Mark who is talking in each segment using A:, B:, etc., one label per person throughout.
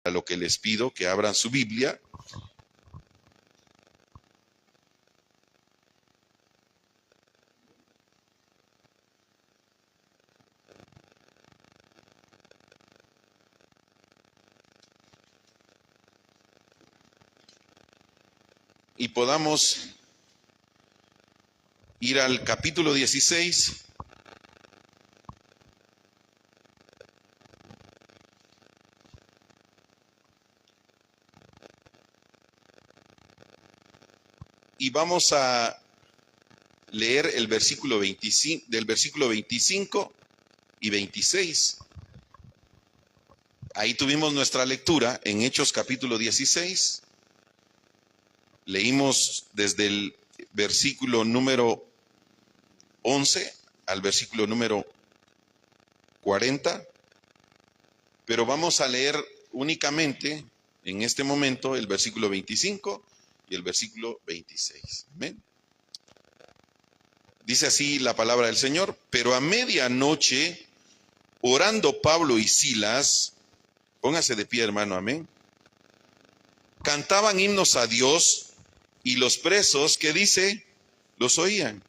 A: A lo que les pido que abran su Biblia. Y podamos ir al capítulo 16. Y vamos a leer el versículo 25, del versículo 25 y 26. Ahí tuvimos nuestra lectura en Hechos capítulo 16. Leímos desde el versículo número 11 al versículo número 40. Pero vamos a leer únicamente en este momento el versículo 25 y el versículo 26. Amén. Dice así la palabra del Señor: pero a medianoche, orando Pablo y Silas, póngase de pie, hermano, amén, cantaban himnos a Dios, y los presos, ¿qué dice?, los oían.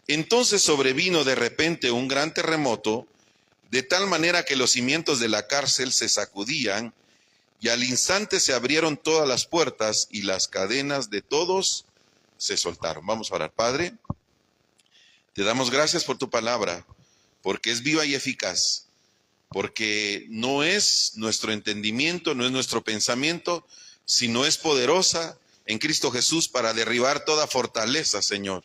A: Entonces sobrevino de repente un gran terremoto, de tal manera que los cimientos de la cárcel se sacudían, y al instante se abrieron todas las puertas y las cadenas de todos se soltaron. Vamos a orar. Padre, te damos gracias por tu palabra, porque es viva y eficaz, porque no es nuestro entendimiento, no es nuestro pensamiento, sino es poderosa en Cristo Jesús para derribar toda fortaleza, Señor,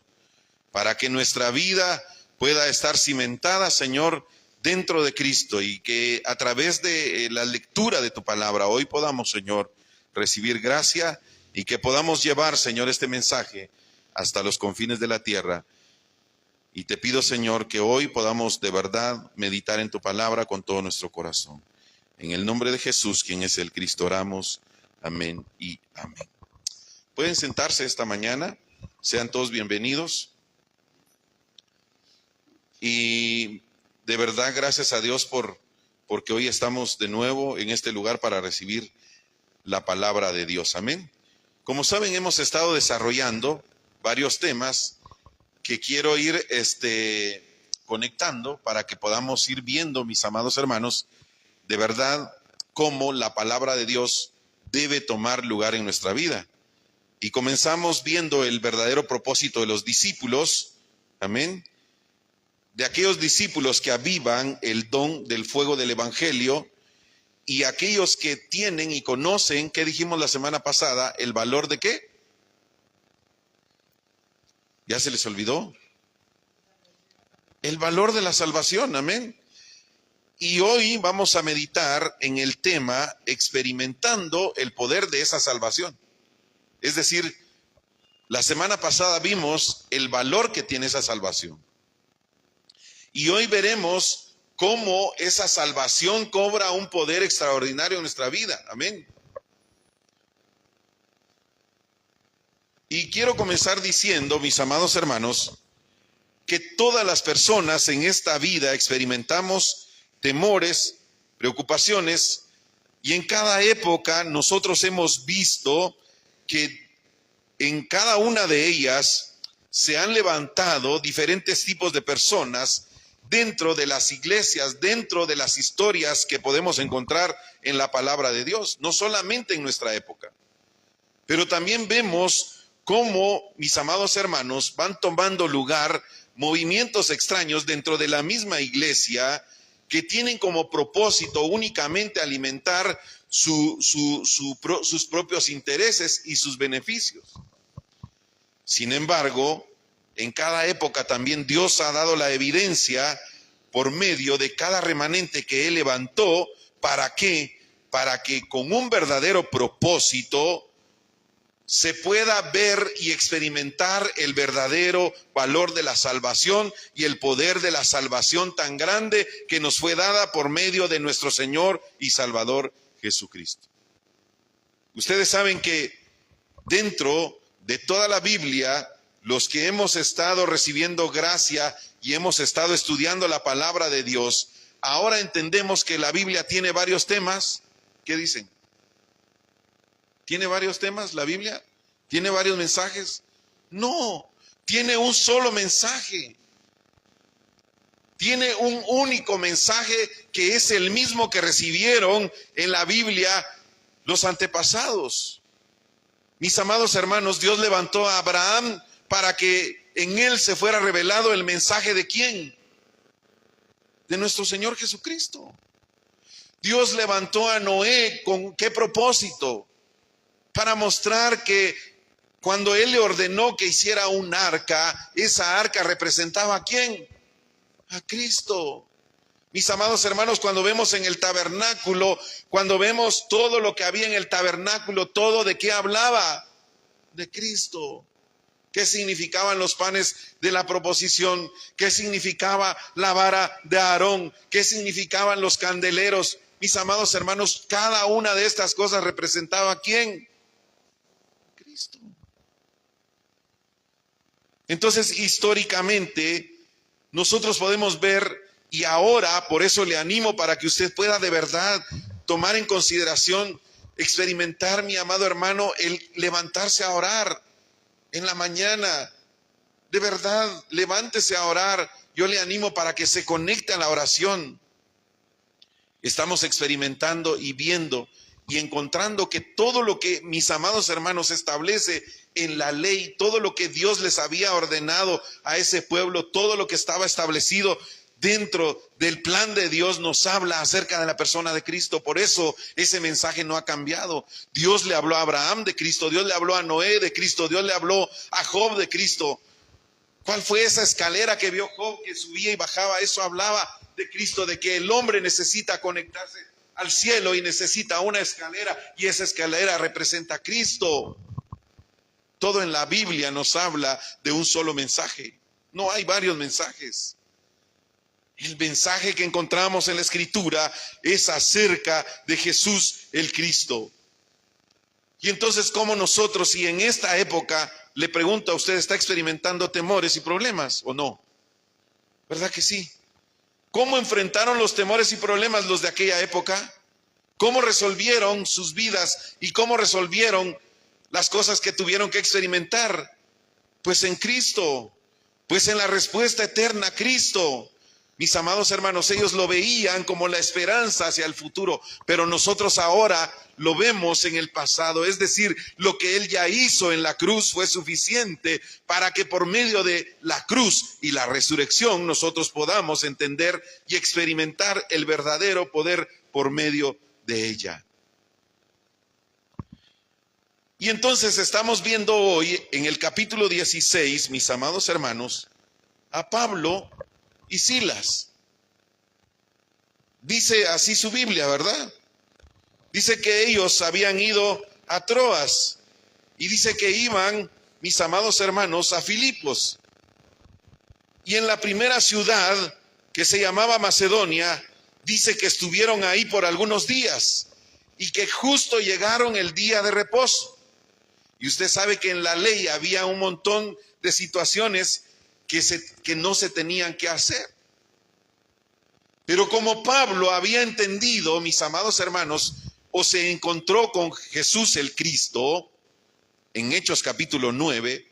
A: para que nuestra vida pueda estar cimentada, Señor, dentro de Cristo, y que a través de la lectura de tu palabra hoy podamos, Señor, recibir gracia y que podamos llevar, Señor, este mensaje hasta los confines de la tierra. Y te pido, Señor, que hoy podamos de verdad meditar en tu palabra con todo nuestro corazón. En el nombre de Jesús, quien es el Cristo, oramos. Amén y amén. Pueden sentarse esta mañana. Sean todos bienvenidos. Y de verdad, gracias a Dios porque hoy estamos de nuevo en este lugar para recibir la palabra de Dios. Amén. Como saben, hemos estado desarrollando varios temas que quiero ir conectando para que podamos ir viendo, mis amados hermanos, de verdad cómo la palabra de Dios debe tomar lugar en nuestra vida. Y comenzamos viendo el verdadero propósito de los discípulos, amén, de aquellos discípulos que avivan el don del fuego del evangelio, y aquellos que tienen y conocen, ¿qué dijimos la semana pasada? ¿El valor de qué? ¿Ya se les olvidó? El valor de la salvación, amén. Y hoy vamos a meditar en el tema experimentando el poder de esa salvación. Es decir, la semana pasada vimos el valor que tiene esa salvación. Y hoy veremos cómo esa salvación cobra un poder extraordinario en nuestra vida. Amén. Y quiero comenzar diciendo, mis amados hermanos, que todas las personas en esta vida experimentamos temores, preocupaciones, y en cada época nosotros hemos visto que en cada una de ellas se han levantado diferentes tipos de personas dentro de las iglesias, dentro de las historias que podemos encontrar en la palabra de Dios, no solamente en nuestra época, pero también vemos cómo, mis amados hermanos, van tomando lugar movimientos extraños dentro de la misma iglesia que tienen como propósito únicamente alimentar sus propios intereses y sus beneficios. Sin embargo, en cada época también Dios ha dado la evidencia por medio de cada remanente que Él levantó. ¿Para qué? Para que con un verdadero propósito se pueda ver y experimentar el verdadero valor de la salvación y el poder de la salvación tan grande que nos fue dada por medio de nuestro Señor y Salvador Jesucristo. Ustedes saben que dentro de toda la Biblia, los que hemos estado recibiendo gracia y hemos estado estudiando la palabra de Dios, ahora entendemos que la Biblia tiene varios temas. ¿Qué dicen? ¿Tiene varios temas la Biblia? ¿Tiene varios mensajes? No, tiene un solo mensaje. Tiene un único mensaje que es el mismo que recibieron en la Biblia los antepasados. Mis amados hermanos, Dios levantó a Abraham para que en él se fuera revelado el mensaje ¿de quién? De nuestro Señor Jesucristo. Dios levantó a Noé ¿con qué propósito? Para mostrar que cuando Él le ordenó que hiciera un arca, esa arca representaba ¿a quién? A Cristo. Mis amados hermanos, cuando vemos en el tabernáculo, cuando vemos todo lo que había en el tabernáculo, todo ¿de qué hablaba? De Cristo. ¿Qué significaban los panes de la proposición? ¿Qué significaba la vara de Aarón? ¿Qué significaban los candeleros? Mis amados hermanos, cada una de estas cosas representaba ¿a quién? Cristo. Entonces, históricamente, nosotros podemos ver, y ahora, por eso le animo para que usted pueda de verdad tomar en consideración, experimentar, mi amado hermano, el levantarse a orar en la mañana. De verdad, levántese a orar. Yo le animo para que se conecte a la oración. Estamos experimentando y viendo y encontrando que todo lo que mis amados hermanos establece en la ley, todo lo que Dios les había ordenado a ese pueblo, todo lo que estaba establecido dentro del plan de Dios nos habla acerca de la persona de Cristo. Por eso ese mensaje no ha cambiado. Dios le habló a Abraham de Cristo, Dios le habló a Noé de Cristo, Dios le habló a Job de Cristo. ¿Cuál fue esa escalera que vio Job que subía y bajaba? Eso hablaba de Cristo, de que el hombre necesita conectarse al cielo y necesita una escalera, y esa escalera representa a Cristo. Todo en la Biblia nos habla de un solo mensaje. No hay varios mensajes. El mensaje que encontramos en la Escritura es acerca de Jesús el Cristo. Y entonces, ¿cómo nosotros, si en esta época, le pregunto a usted, está experimentando temores y problemas o no? ¿Verdad que sí? ¿Cómo enfrentaron los temores y problemas los de aquella época? ¿Cómo resolvieron sus vidas y cómo resolvieron las cosas que tuvieron que experimentar? Pues en Cristo, pues en la respuesta eterna a Cristo. Mis amados hermanos, ellos lo veían como la esperanza hacia el futuro, pero nosotros ahora lo vemos en el pasado. Es decir, lo que Él ya hizo en la cruz fue suficiente para que por medio de la cruz y la resurrección nosotros podamos entender y experimentar el verdadero poder por medio de ella. Y entonces estamos viendo hoy en el capítulo 16, mis amados hermanos, a Pablo y Silas. Dice así su Biblia, ¿verdad? Dice que ellos habían ido a Troas y dice que iban, mis amados hermanos, a Filipos. Y en la primera ciudad, que se llamaba Macedonia, dice que estuvieron ahí por algunos días y que justo llegaron el día de reposo. Y usted sabe que en la ley había un montón de situaciones que no se tenían que hacer. Pero como Pablo había entendido, mis amados hermanos, o se encontró con Jesús el Cristo, en Hechos capítulo 9,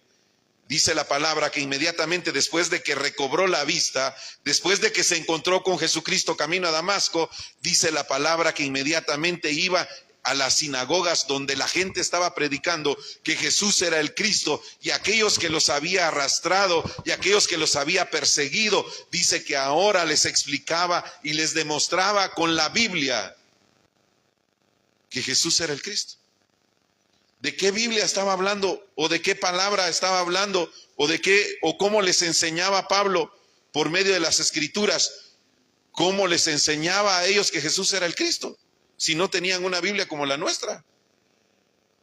A: dice la palabra que inmediatamente después de que recobró la vista, después de que se encontró con Jesucristo camino a Damasco, dice la palabra que inmediatamente iba a las sinagogas donde la gente estaba predicando que Jesús era el Cristo, y aquellos que los había arrastrado y aquellos que los había perseguido, dice que ahora les explicaba y les demostraba con la Biblia que Jesús era el Cristo. ¿De qué Biblia estaba hablando? ¿O de qué palabra estaba hablando? ¿O cómo les enseñaba Pablo por medio de las Escrituras? ¿Cómo les enseñaba a ellos que Jesús era el Cristo? Si no tenían una Biblia como la nuestra.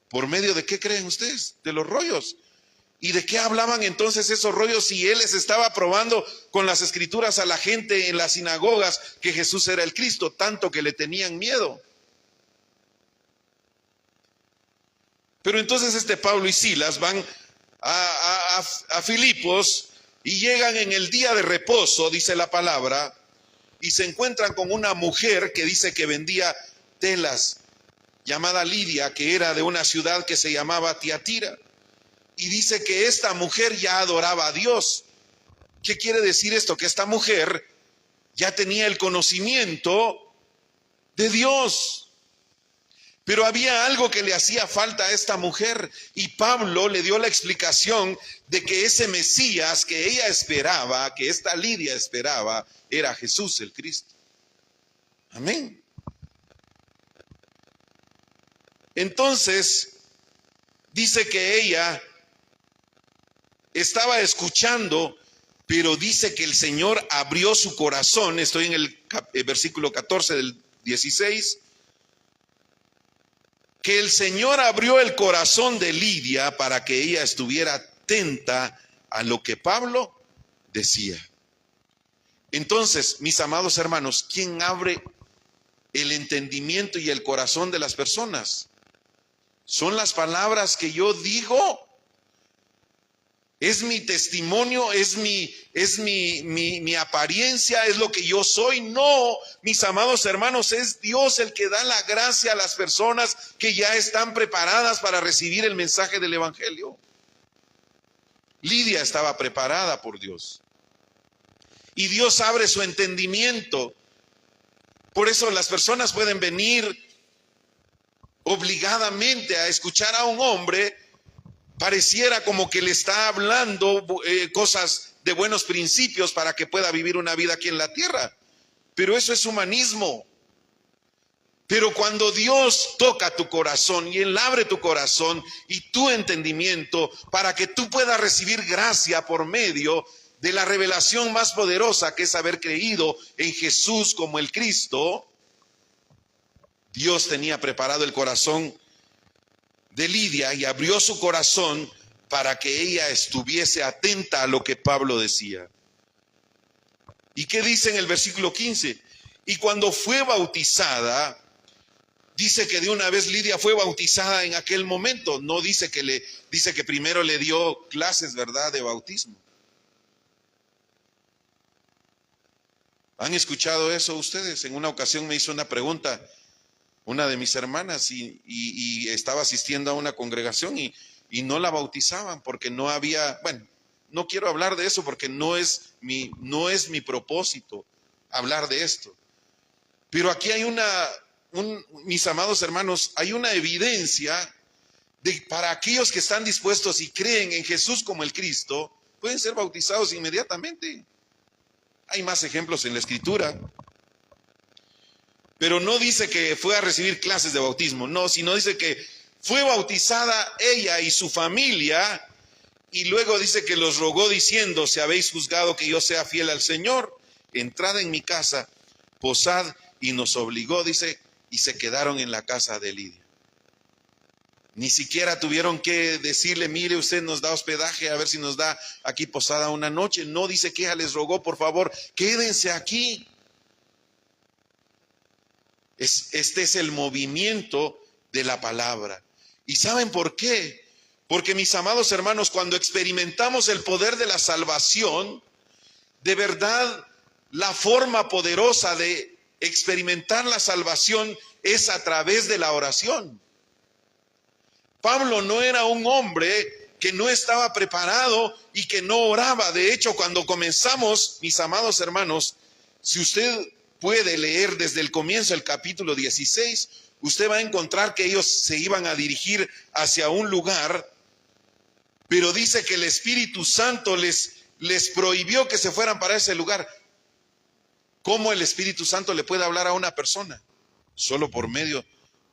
A: ¿Por medio de qué creen ustedes? De los rollos. ¿Y de qué hablaban entonces esos rollos si él les estaba probando con las Escrituras a la gente en las sinagogas que Jesús era el Cristo, tanto que le tenían miedo? Pero entonces Pablo y Silas van a Filipos y llegan en el día de reposo, dice la palabra, y se encuentran con una mujer que dice que vendía telas, llamada Lidia, que era de una ciudad que se llamaba Tiatira. Y dice que esta mujer ya adoraba a Dios. ¿Qué quiere decir esto? Que esta mujer ya tenía el conocimiento de Dios. Pero había algo que le hacía falta a esta mujer, y Pablo le dio la explicación de que ese Mesías que ella esperaba, que esta Lidia esperaba, era Jesús el Cristo. Amén. Entonces, dice que ella estaba escuchando, pero dice que el Señor abrió su corazón. Estoy en el versículo 14 del 16. Que el Señor abrió el corazón de Lidia para que ella estuviera atenta a lo que Pablo decía. Entonces, mis amados hermanos, ¿quién abre el entendimiento y el corazón de las personas? ¿Son las palabras que yo digo? ¿Es mi testimonio? ¿Es mi apariencia? ¿Es lo que yo soy? No, mis amados hermanos, es Dios el que da la gracia a las personas que ya están preparadas para recibir el mensaje del Evangelio. Lidia estaba preparada por Dios. Y Dios abre su entendimiento. Por eso las personas pueden venir obligadamente a escuchar a un hombre. Pareciera como que le está hablando cosas de buenos principios para que pueda vivir una vida aquí en la tierra. Pero eso es humanismo. Pero cuando Dios toca tu corazón y Él abre tu corazón y tu entendimiento para que tú puedas recibir gracia por medio de la revelación más poderosa, que es haber creído en Jesús como el Cristo, Dios tenía preparado el corazón de Lidia y abrió su corazón para que ella estuviese atenta a lo que Pablo decía. ¿Y qué dice en el versículo 15? Y cuando fue bautizada, dice que de una vez Lidia fue bautizada en aquel momento. No dice dice que primero le dio clases, ¿verdad?, de bautismo. ¿Han escuchado eso ustedes? En una ocasión me hizo una pregunta una de mis hermanas y estaba asistiendo a una congregación y no la bautizaban porque no había, bueno, no quiero hablar de eso porque no es mi propósito hablar de esto. Pero aquí hay mis amados hermanos, hay una evidencia para aquellos que están dispuestos y creen en Jesús como el Cristo, pueden ser bautizados inmediatamente. Hay más ejemplos en la Escritura. Pero no dice que fue a recibir clases de bautismo, no, sino dice que fue bautizada ella y su familia, y luego dice que los rogó diciendo: si habéis juzgado que yo sea fiel al Señor, entrad en mi casa, posad, y nos obligó, dice, y se quedaron en la casa de Lidia. Ni siquiera tuvieron que decirle: mire, usted nos da hospedaje, a ver si nos da aquí posada una noche. No, dice que ella les rogó: por favor, quédense aquí. Este es el movimiento de la palabra. ¿Y saben por qué? Porque, mis amados hermanos, cuando experimentamos el poder de la salvación, de verdad, la forma poderosa de experimentar la salvación es a través de la oración. Pablo no era un hombre que no estaba preparado y que no oraba. De hecho, cuando comenzamos, mis amados hermanos, si usted puede leer desde el comienzo el capítulo 16, usted va a encontrar que ellos se iban a dirigir hacia un lugar, pero dice que el Espíritu Santo les prohibió que se fueran para ese lugar. ¿Cómo el Espíritu Santo le puede hablar a una persona? Solo por medio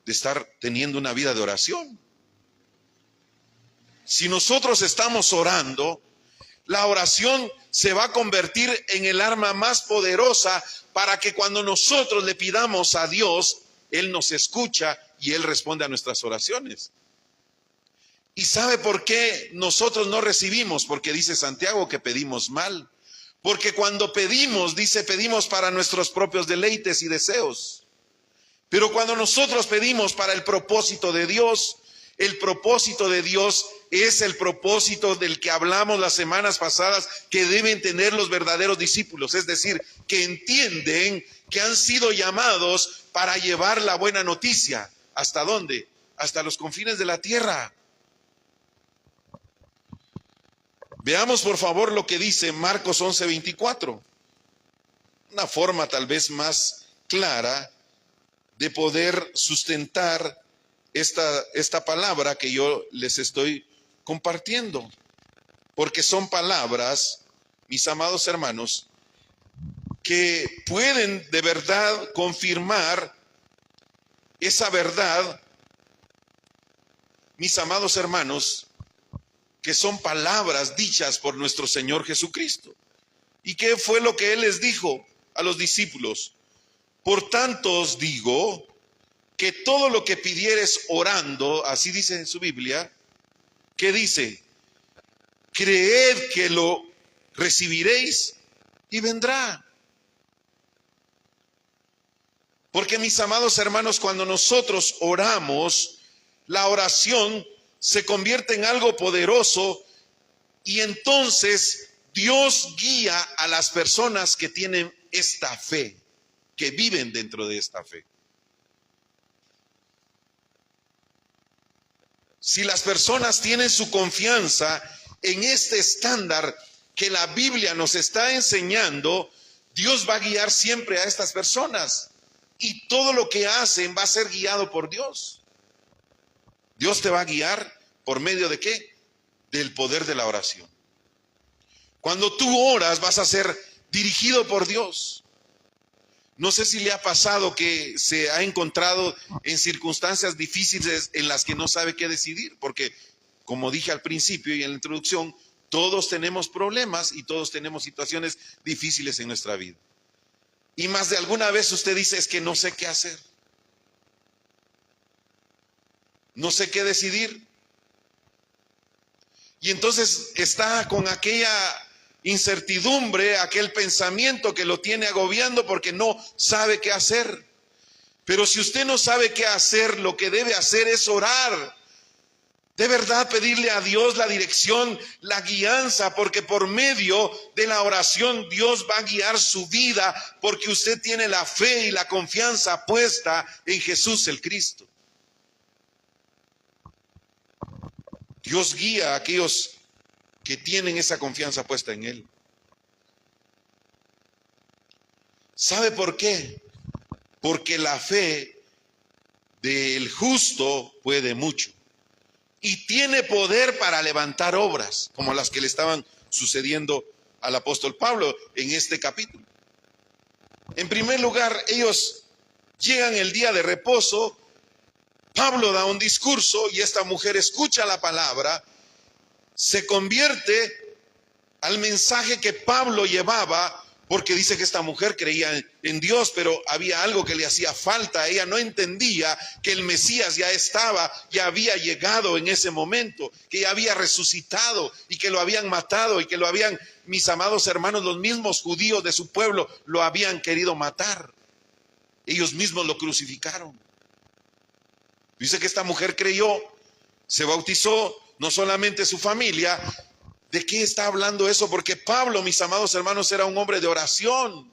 A: de estar teniendo una vida de oración. Si nosotros estamos orando, la oración se va a convertir en el arma más poderosa para que cuando nosotros le pidamos a Dios, Él nos escucha y Él responde a nuestras oraciones. ¿Y sabe por qué nosotros no recibimos? Porque dice Santiago que pedimos mal. Porque cuando pedimos, dice, pedimos para nuestros propios deleites y deseos. Pero cuando nosotros pedimos para el propósito de Dios es el propósito del que hablamos las semanas pasadas que deben tener los verdaderos discípulos, es decir, que entienden que han sido llamados para llevar la buena noticia. ¿Hasta dónde? Hasta los confines de la tierra. Veamos por favor lo que dice Marcos 11:24. Una forma tal vez más clara de poder sustentar esta palabra que yo les estoy compartiendo. Porque son palabras, mis amados hermanos, que pueden de verdad confirmar esa verdad, mis amados hermanos, que son palabras dichas por nuestro Señor Jesucristo. ¿Y qué fue lo que Él les dijo a los discípulos? Por tanto os digo que todo lo que pidieres orando, así dice en su Biblia, ¿qué dice? Creed que lo recibiréis y vendrá. Porque mis amados hermanos, cuando nosotros oramos, la oración se convierte en algo poderoso y entonces Dios guía a las personas que tienen esta fe, que viven dentro de esta fe. Si las personas tienen su confianza en este estándar que la Biblia nos está enseñando, Dios va a guiar siempre a estas personas y todo lo que hacen va a ser guiado por Dios. Dios te va a guiar por medio de ¿qué? Del poder de la oración. Cuando tú oras vas a ser dirigido por Dios. No sé si le ha pasado que se ha encontrado en circunstancias difíciles en las que no sabe qué decidir, porque como dije al principio y en la introducción, todos tenemos problemas y todos tenemos situaciones difíciles en nuestra vida. Y más de alguna vez usted dice, es que no sé qué hacer. No sé qué decidir. Y entonces está con aquella incertidumbre, aquel pensamiento que lo tiene agobiando porque no sabe qué hacer. Pero si usted no sabe qué hacer, lo que debe hacer es orar. De verdad pedirle a Dios la dirección, la guianza, porque por medio de la oración Dios va a guiar su vida, porque usted tiene la fe y la confianza puesta en Jesús el Cristo. Dios guía a aquellos que tienen esa confianza puesta en Él. ¿Sabe por qué? Porque la fe del justo puede mucho y tiene poder para levantar obras como las que le estaban sucediendo al apóstol Pablo en este capítulo. En primer lugar, ellos llegan el día de reposo, Pablo da un discurso y esta mujer escucha la palabra, se convierte al mensaje que Pablo llevaba, porque dice que esta mujer creía en Dios, pero había algo que le hacía falta. Ella no entendía que el Mesías ya había llegado en ese momento, que ya había resucitado y que lo habían matado y que lo habían, mis amados hermanos, los mismos judíos de su pueblo lo habían querido matar. Ellos mismos lo crucificaron. Dice que esta mujer creyó, se bautizó, no solamente su familia. ¿De qué está hablando eso? Porque Pablo, mis amados hermanos, era un hombre de oración.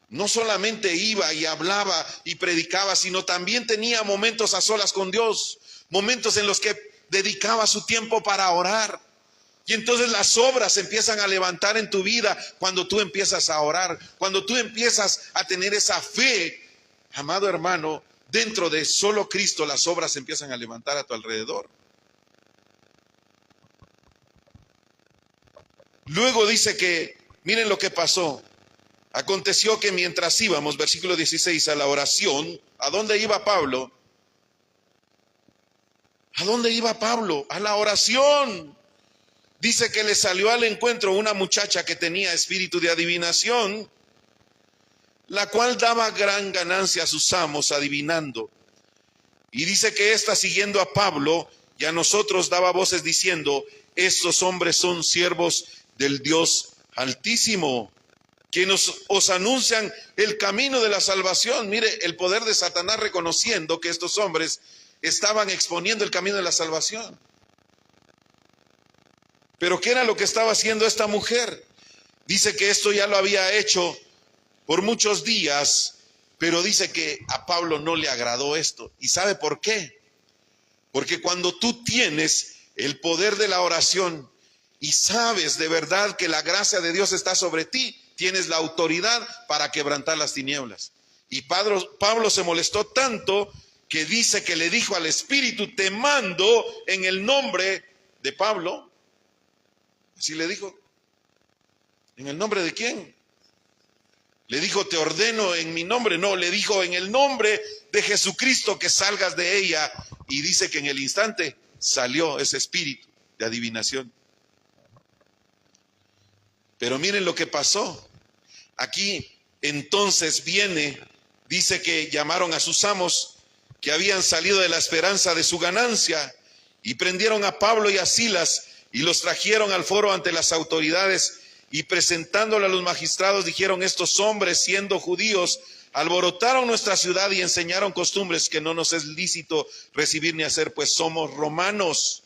A: No solamente iba y hablaba y predicaba, sino también tenía momentos a solas con Dios, momentos en los que dedicaba su tiempo para orar. Y entonces las obras empiezan a levantar en tu vida cuando tú empiezas a orar, cuando tú empiezas a tener esa fe, amado hermano. Dentro de solo Cristo las obras empiezan a levantar a tu alrededor. Luego dice que, miren lo que pasó. Aconteció que mientras íbamos, versículo 16, a la oración, ¿a dónde iba Pablo? ¿A dónde iba Pablo? A la oración. Dice que le salió al encuentro una muchacha que tenía espíritu de adivinación, la cual daba gran ganancia a sus amos adivinando. Y dice que ésta, siguiendo a Pablo y a nosotros, daba voces diciendo, estos hombres son siervos del Dios Altísimo, que os anuncian el camino de la salvación. Mire, el poder de Satanás reconociendo que estos hombres estaban exponiendo el camino de la salvación. Pero ¿qué era lo que estaba haciendo esta mujer? Dice que esto ya lo había hecho por muchos días, pero dice que a Pablo no le agradó esto. ¿Y sabe por qué? Porque cuando tú tienes el poder de la oración y sabes de verdad que la gracia de Dios está sobre ti, tienes la autoridad para quebrantar las tinieblas. Y Pablo se molestó tanto que dice que le dijo al Espíritu: te mando en el nombre de Pablo. Así le dijo. ¿En el nombre de quién? Le dijo: te ordeno en mi nombre. No, le dijo: en el nombre de Jesucristo que salgas de ella. Y dice que en el instante salió ese espíritu de adivinación. Pero miren lo que pasó. Aquí entonces dice que llamaron a sus amos que habían salido de la esperanza de su ganancia y prendieron a Pablo y a Silas y los trajeron al foro ante las autoridades, y presentándolo a los magistrados dijeron: estos hombres, siendo judíos, alborotaron nuestra ciudad y enseñaron costumbres que no nos es lícito recibir ni hacer, pues somos romanos.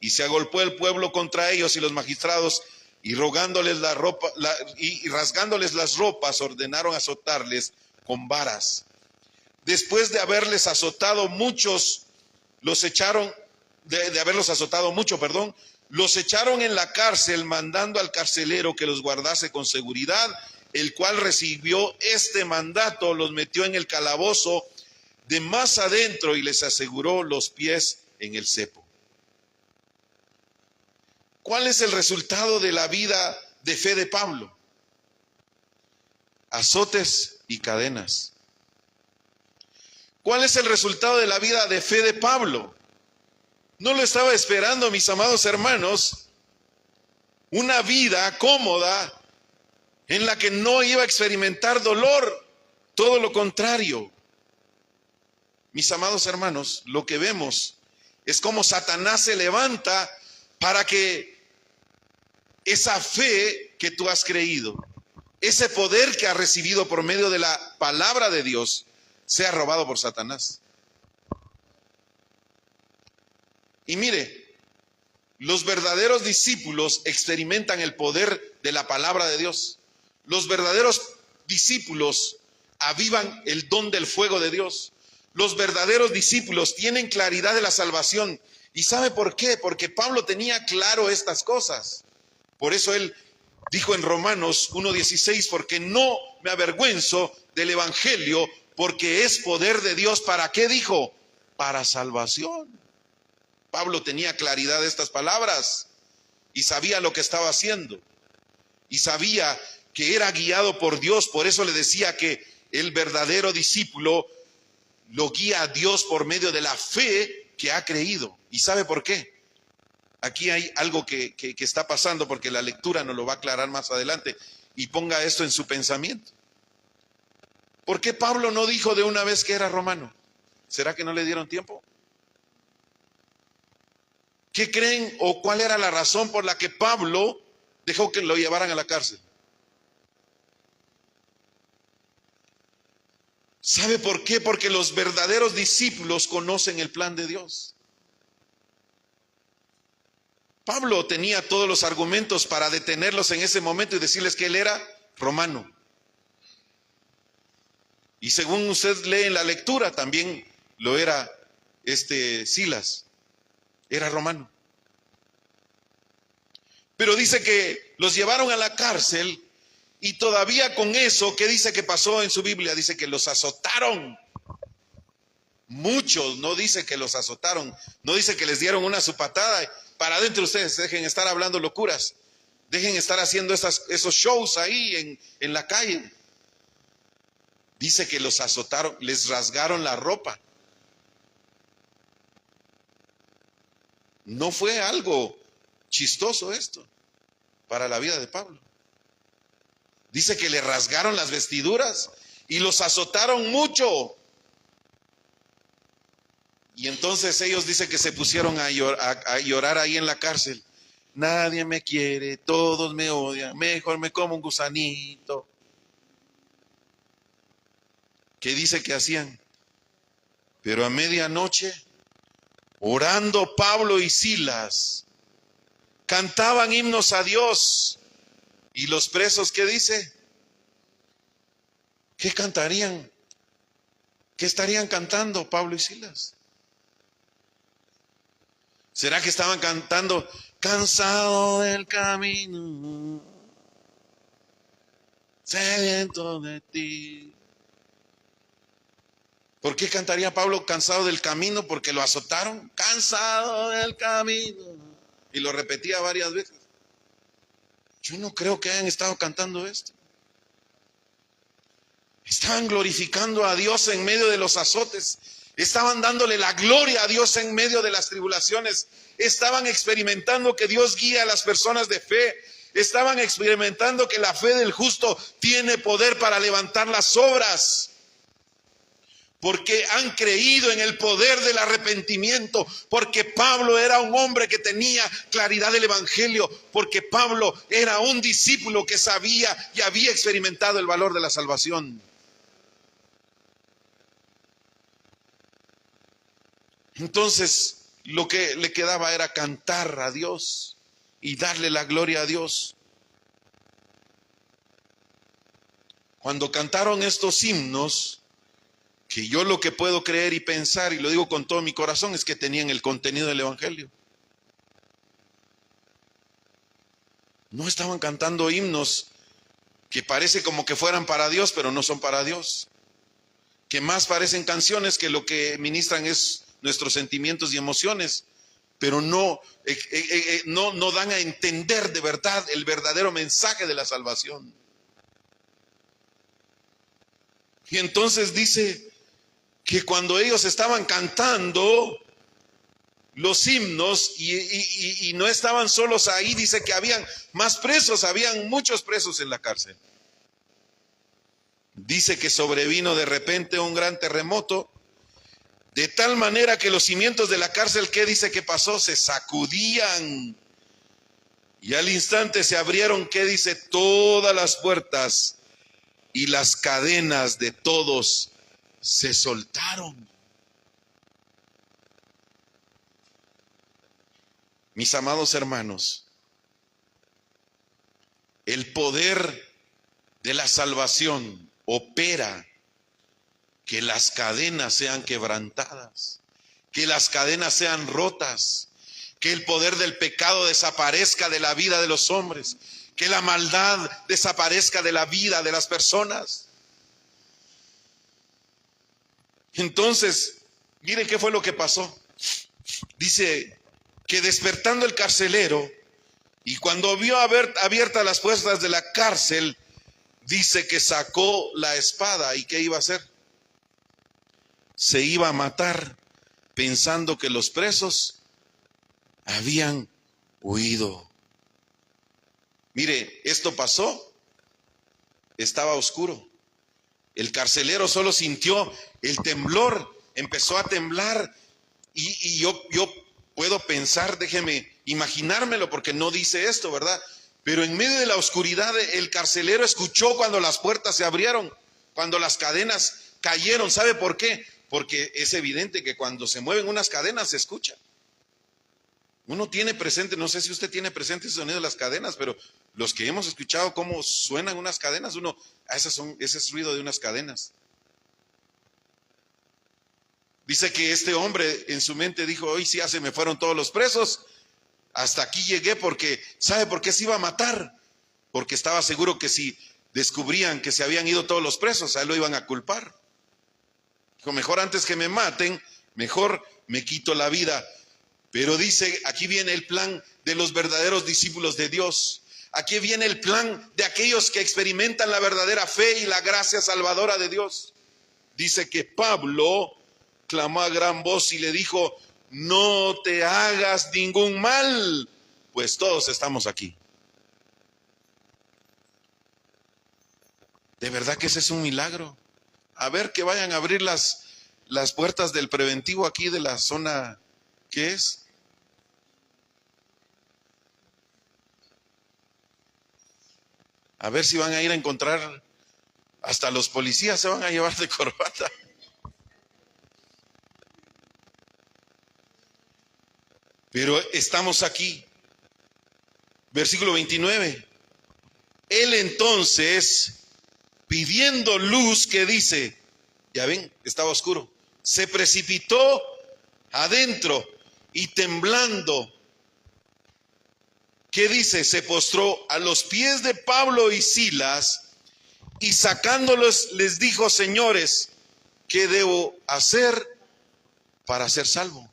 A: Y se agolpó el pueblo contra ellos y los magistrados, y rogándoles y rasgándoles las ropas, ordenaron azotarles con varas. Después de haberles azotado muchos, los echaron los echaron en la cárcel, mandando al carcelero que los guardase con seguridad, el cual recibió este mandato, los metió en el calabozo de más adentro y les aseguró los pies en el cepo. ¿Cuál es el resultado de la vida de fe de Pablo? Azotes y cadenas. ¿Cuál es el resultado de la vida de fe de Pablo? No lo estaba esperando, mis amados hermanos, una vida cómoda en la que no iba a experimentar dolor, todo lo contrario. Mis amados hermanos, lo que vemos es cómo Satanás se levanta para que esa fe que tú has creído, ese poder que has recibido por medio de la palabra de Dios, sea robado por Satanás. Y mire, los verdaderos discípulos experimentan el poder de la palabra de Dios. Los verdaderos discípulos avivan el don del fuego de Dios. Los verdaderos discípulos tienen claridad de la salvación. ¿Y sabe por qué? Porque Pablo tenía claro estas cosas. Por eso él dijo en Romanos 1:16, porque no me avergüenzo del evangelio, porque es poder de Dios. ¿Para qué dijo? Para salvación. Pablo tenía claridad de estas palabras y sabía lo que estaba haciendo y sabía que era guiado por Dios. Por eso le decía que el verdadero discípulo lo guía a Dios por medio de la fe que ha creído. ¿Y sabe por qué? Aquí hay algo que está pasando, porque la lectura nos lo va a aclarar más adelante, y ponga esto en su pensamiento. ¿Por qué Pablo no dijo de una vez que era romano? ¿Será que no le dieron tiempo? ¿Qué creen o cuál era la razón por la que Pablo dejó que lo llevaran a la cárcel? ¿Sabe por qué? Porque los verdaderos discípulos conocen el plan de Dios. Pablo tenía todos los argumentos para detenerlos en ese momento y decirles que él era romano. Y según usted lee en la lectura, también lo era Silas. Era romano. Pero dice que los llevaron a la cárcel y todavía con eso, ¿qué dice que pasó en su Biblia? Dice que los azotaron. Muchos, no dice que los azotaron, no dice que les dieron una patada. Para adentro ustedes, dejen estar hablando locuras. Dejen estar haciendo esos shows ahí en la calle. Dice que los azotaron, les rasgaron la ropa. No fue algo chistoso esto para la vida de Pablo. Dice que le rasgaron las vestiduras y los azotaron mucho. Y entonces ellos dicen que se pusieron a llorar ahí en la cárcel. Nadie me quiere, todos me odian, mejor me como un gusanito. ¿Qué dice que hacían? Pero a medianoche Orando Pablo y Silas, cantaban himnos a Dios. ¿Y los presos qué dice? ¿Qué cantarían? ¿Qué estarían cantando Pablo y Silas? ¿Será que estaban cantando, cansado del camino, sediento de ti? ¿Por qué cantaría Pablo cansado del camino? Porque lo azotaron. Cansado del camino. Y lo repetía varias veces. Yo no creo que hayan estado cantando esto. Estaban glorificando a Dios en medio de los azotes. Estaban dándole la gloria a Dios en medio de las tribulaciones. Estaban experimentando que Dios guía a las personas de fe. Estaban experimentando que la fe del justo tiene poder para levantar las obras. Porque han creído en el poder del arrepentimiento, porque Pablo era un hombre que tenía claridad del evangelio, porque Pablo era un discípulo que sabía y había experimentado el valor de la salvación. Entonces, lo que le quedaba era cantar a Dios y darle la gloria a Dios. Cuando cantaron estos himnos, que yo lo que puedo creer y pensar, y lo digo con todo mi corazón, es que tenían el contenido del evangelio. No estaban cantando himnos que parece como que fueran para Dios, pero no son para Dios. Que más parecen canciones que lo que ministran es nuestros sentimientos y emociones, pero no dan a entender de verdad el verdadero mensaje de la salvación. Y entonces dice que cuando ellos estaban cantando los himnos y no estaban solos ahí, dice que habían más presos, habían muchos presos en la cárcel. Dice que sobrevino de repente un gran terremoto, de tal manera que los cimientos de la cárcel, ¿qué dice que pasó? Se sacudían. Y al instante se abrieron, ¿qué dice? Todas las puertas y las cadenas de todos se soltaron. Mis amados hermanos, el poder de la salvación opera que las cadenas sean quebrantadas, que las cadenas sean rotas, que el poder del pecado desaparezca de la vida de los hombres, que la maldad desaparezca de la vida de las personas. Entonces, mire qué fue lo que pasó. Dice que despertando el carcelero, y cuando vio abiertas las puertas de la cárcel, dice que sacó la espada. ¿Y qué iba a hacer? Se iba a matar, pensando que los presos habían huido. Mire, esto pasó, estaba oscuro. El carcelero solo sintió el temblor, empezó a temblar y yo puedo pensar, déjeme imaginármelo porque no dice esto, ¿verdad? Pero en medio de la oscuridad el carcelero escuchó cuando las puertas se abrieron, cuando las cadenas cayeron. ¿Sabe por qué? Porque es evidente que cuando se mueven unas cadenas se escucha. Uno tiene presente, no sé si usted tiene presente ese sonido de las cadenas, pero los que hemos escuchado cómo suenan unas cadenas, ese es ruido de unas cadenas. Dice que este hombre en su mente dijo, hoy sí ya se me fueron todos los presos, hasta aquí llegué porque, ¿sabe por qué se iba a matar? Porque estaba seguro que si descubrían que se habían ido todos los presos, a él lo iban a culpar. Dijo, mejor antes que me maten, mejor me quito la vida. Pero dice, aquí viene el plan de los verdaderos discípulos de Dios. Aquí viene el plan de aquellos que experimentan la verdadera fe y la gracia salvadora de Dios. Dice que Pablo clamó a gran voz y le dijo, no te hagas ningún mal, pues todos estamos aquí. De verdad que ese es un milagro. A ver, que vayan a abrir las puertas del preventivo aquí de la zona, ¿qué es? A ver si van a ir a encontrar, hasta los policías se van a llevar de corbata. Pero estamos aquí. Versículo 29. Él entonces, pidiendo luz, ¿qué dice? Ya ven, estaba oscuro. Se precipitó adentro y temblando, ¿qué dice? Se postró a los pies de Pablo y Silas y sacándolos les dijo: señores, ¿qué debo hacer para ser salvo?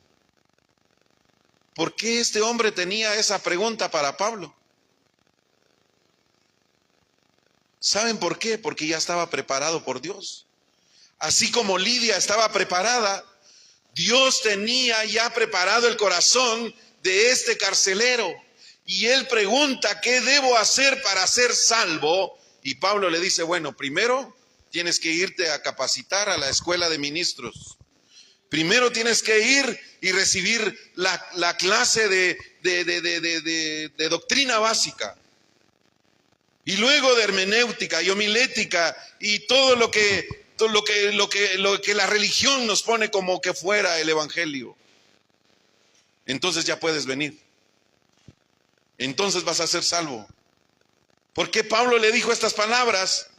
A: ¿Por qué este hombre tenía esa pregunta para Pablo? ¿Saben por qué? Porque ya estaba preparado por Dios. Así como Lidia estaba preparada, Dios tenía ya preparado el corazón de este carcelero. Y él pregunta: ¿qué debo hacer para ser salvo? Y Pablo le dice: bueno, primero tienes que irte a capacitar a la escuela de ministros. Primero tienes que ir y recibir la clase de doctrina básica. Y luego de hermenéutica y homilética y todo lo que la religión nos pone como que fuera el evangelio. Entonces ya puedes venir. Entonces vas a ser salvo. ¿Por qué Pablo le dijo estas palabras?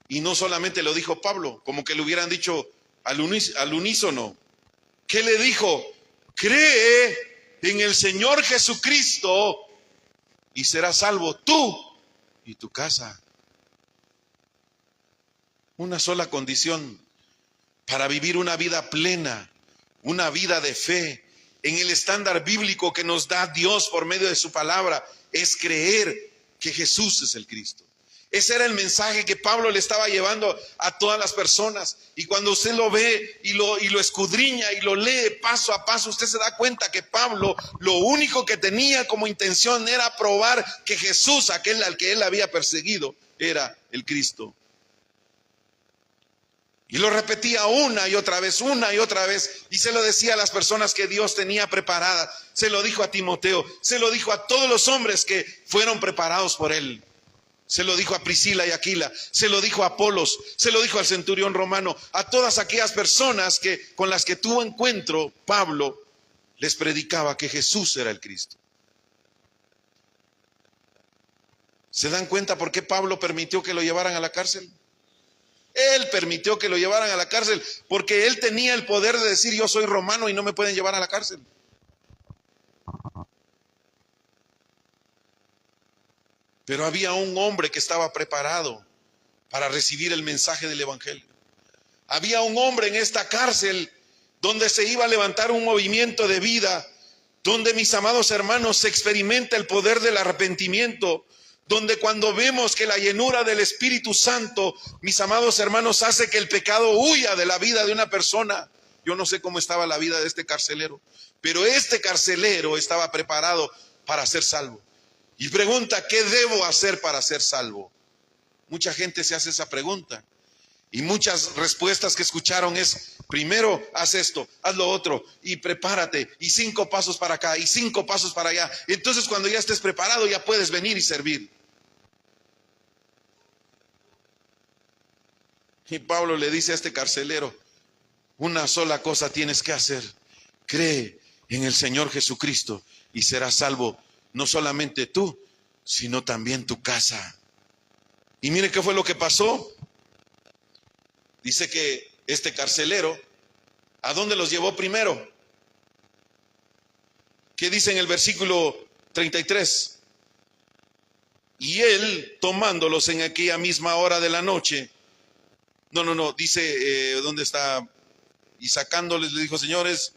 A: Y no solamente lo dijo Pablo, como que le hubieran dicho al unísono. ¿Qué le dijo? Cree en el Señor Jesucristo y serás salvo tú y tu casa. Una sola condición para vivir una vida plena, una vida de fe, en el estándar bíblico que nos da Dios por medio de su palabra, es creer que Jesús es el Cristo. Ese era el mensaje que Pablo le estaba llevando a todas las personas. Y cuando usted lo ve y lo escudriña y lo lee paso a paso, usted se da cuenta que Pablo lo único que tenía como intención era probar que Jesús, aquel al que él había perseguido, era el Cristo. Y lo repetía una y otra vez, y se lo decía a las personas que Dios tenía preparadas. Se lo dijo a Timoteo, se lo dijo a todos los hombres que fueron preparados por él. Se lo dijo a Priscila y Aquila, se lo dijo a Apolos, se lo dijo al centurión romano, a todas aquellas personas con las que tuvo encuentro. Pablo les predicaba que Jesús era el Cristo. ¿Se dan cuenta por qué Pablo permitió que lo llevaran a la cárcel? Él permitió que lo llevaran a la cárcel porque él tenía el poder de decir: yo soy romano y no me pueden llevar a la cárcel. Pero había un hombre que estaba preparado para recibir el mensaje del evangelio. Había un hombre en esta cárcel donde se iba a levantar un movimiento de vida, donde, mis amados hermanos, se experimenta el poder del arrepentimiento, donde cuando vemos que la llenura del Espíritu Santo, mis amados hermanos, hace que el pecado huya de la vida de una persona. Yo no sé cómo estaba la vida de este carcelero, pero este carcelero estaba preparado para ser salvo. Y pregunta: ¿qué debo hacer para ser salvo? Mucha gente se hace esa pregunta. Y muchas respuestas que escucharon es: primero haz esto, haz lo otro, y prepárate, y 5 pasos para acá, y 5 pasos para allá. Entonces cuando ya estés preparado, ya puedes venir y servir. Y Pablo le dice a este carcelero: una sola cosa tienes que hacer. Cree en el Señor Jesucristo y serás salvo, no solamente tú, sino también tu casa. Y mire qué fue lo que pasó. Dice que este carcelero, ¿a dónde los llevó primero? ¿Qué dice en el versículo 33? Y él, tomándolos en aquella misma hora de la noche, dice, ¿dónde está? Y sacándoles, le dijo: señores,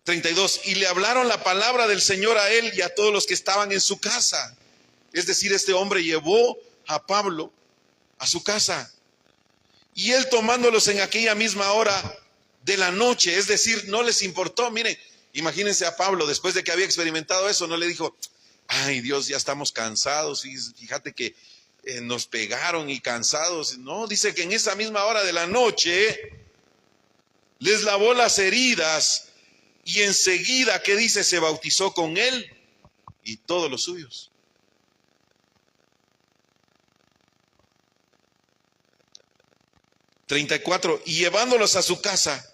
A: 32, y le hablaron la palabra del Señor a él y a todos los que estaban en su casa. Es decir, este hombre llevó a Pablo a su casa. Y él, tomándolos en aquella misma hora de la noche, es decir, no les importó. Miren, imagínense a Pablo, después de que había experimentado eso, no le dijo: ay Dios, ya estamos cansados, y fíjate que nos pegaron y cansados. No, dice que en esa misma hora de la noche les lavó las heridas. Y enseguida, ¿qué dice? Se bautizó con él y todos los suyos. Y llevándolos a su casa,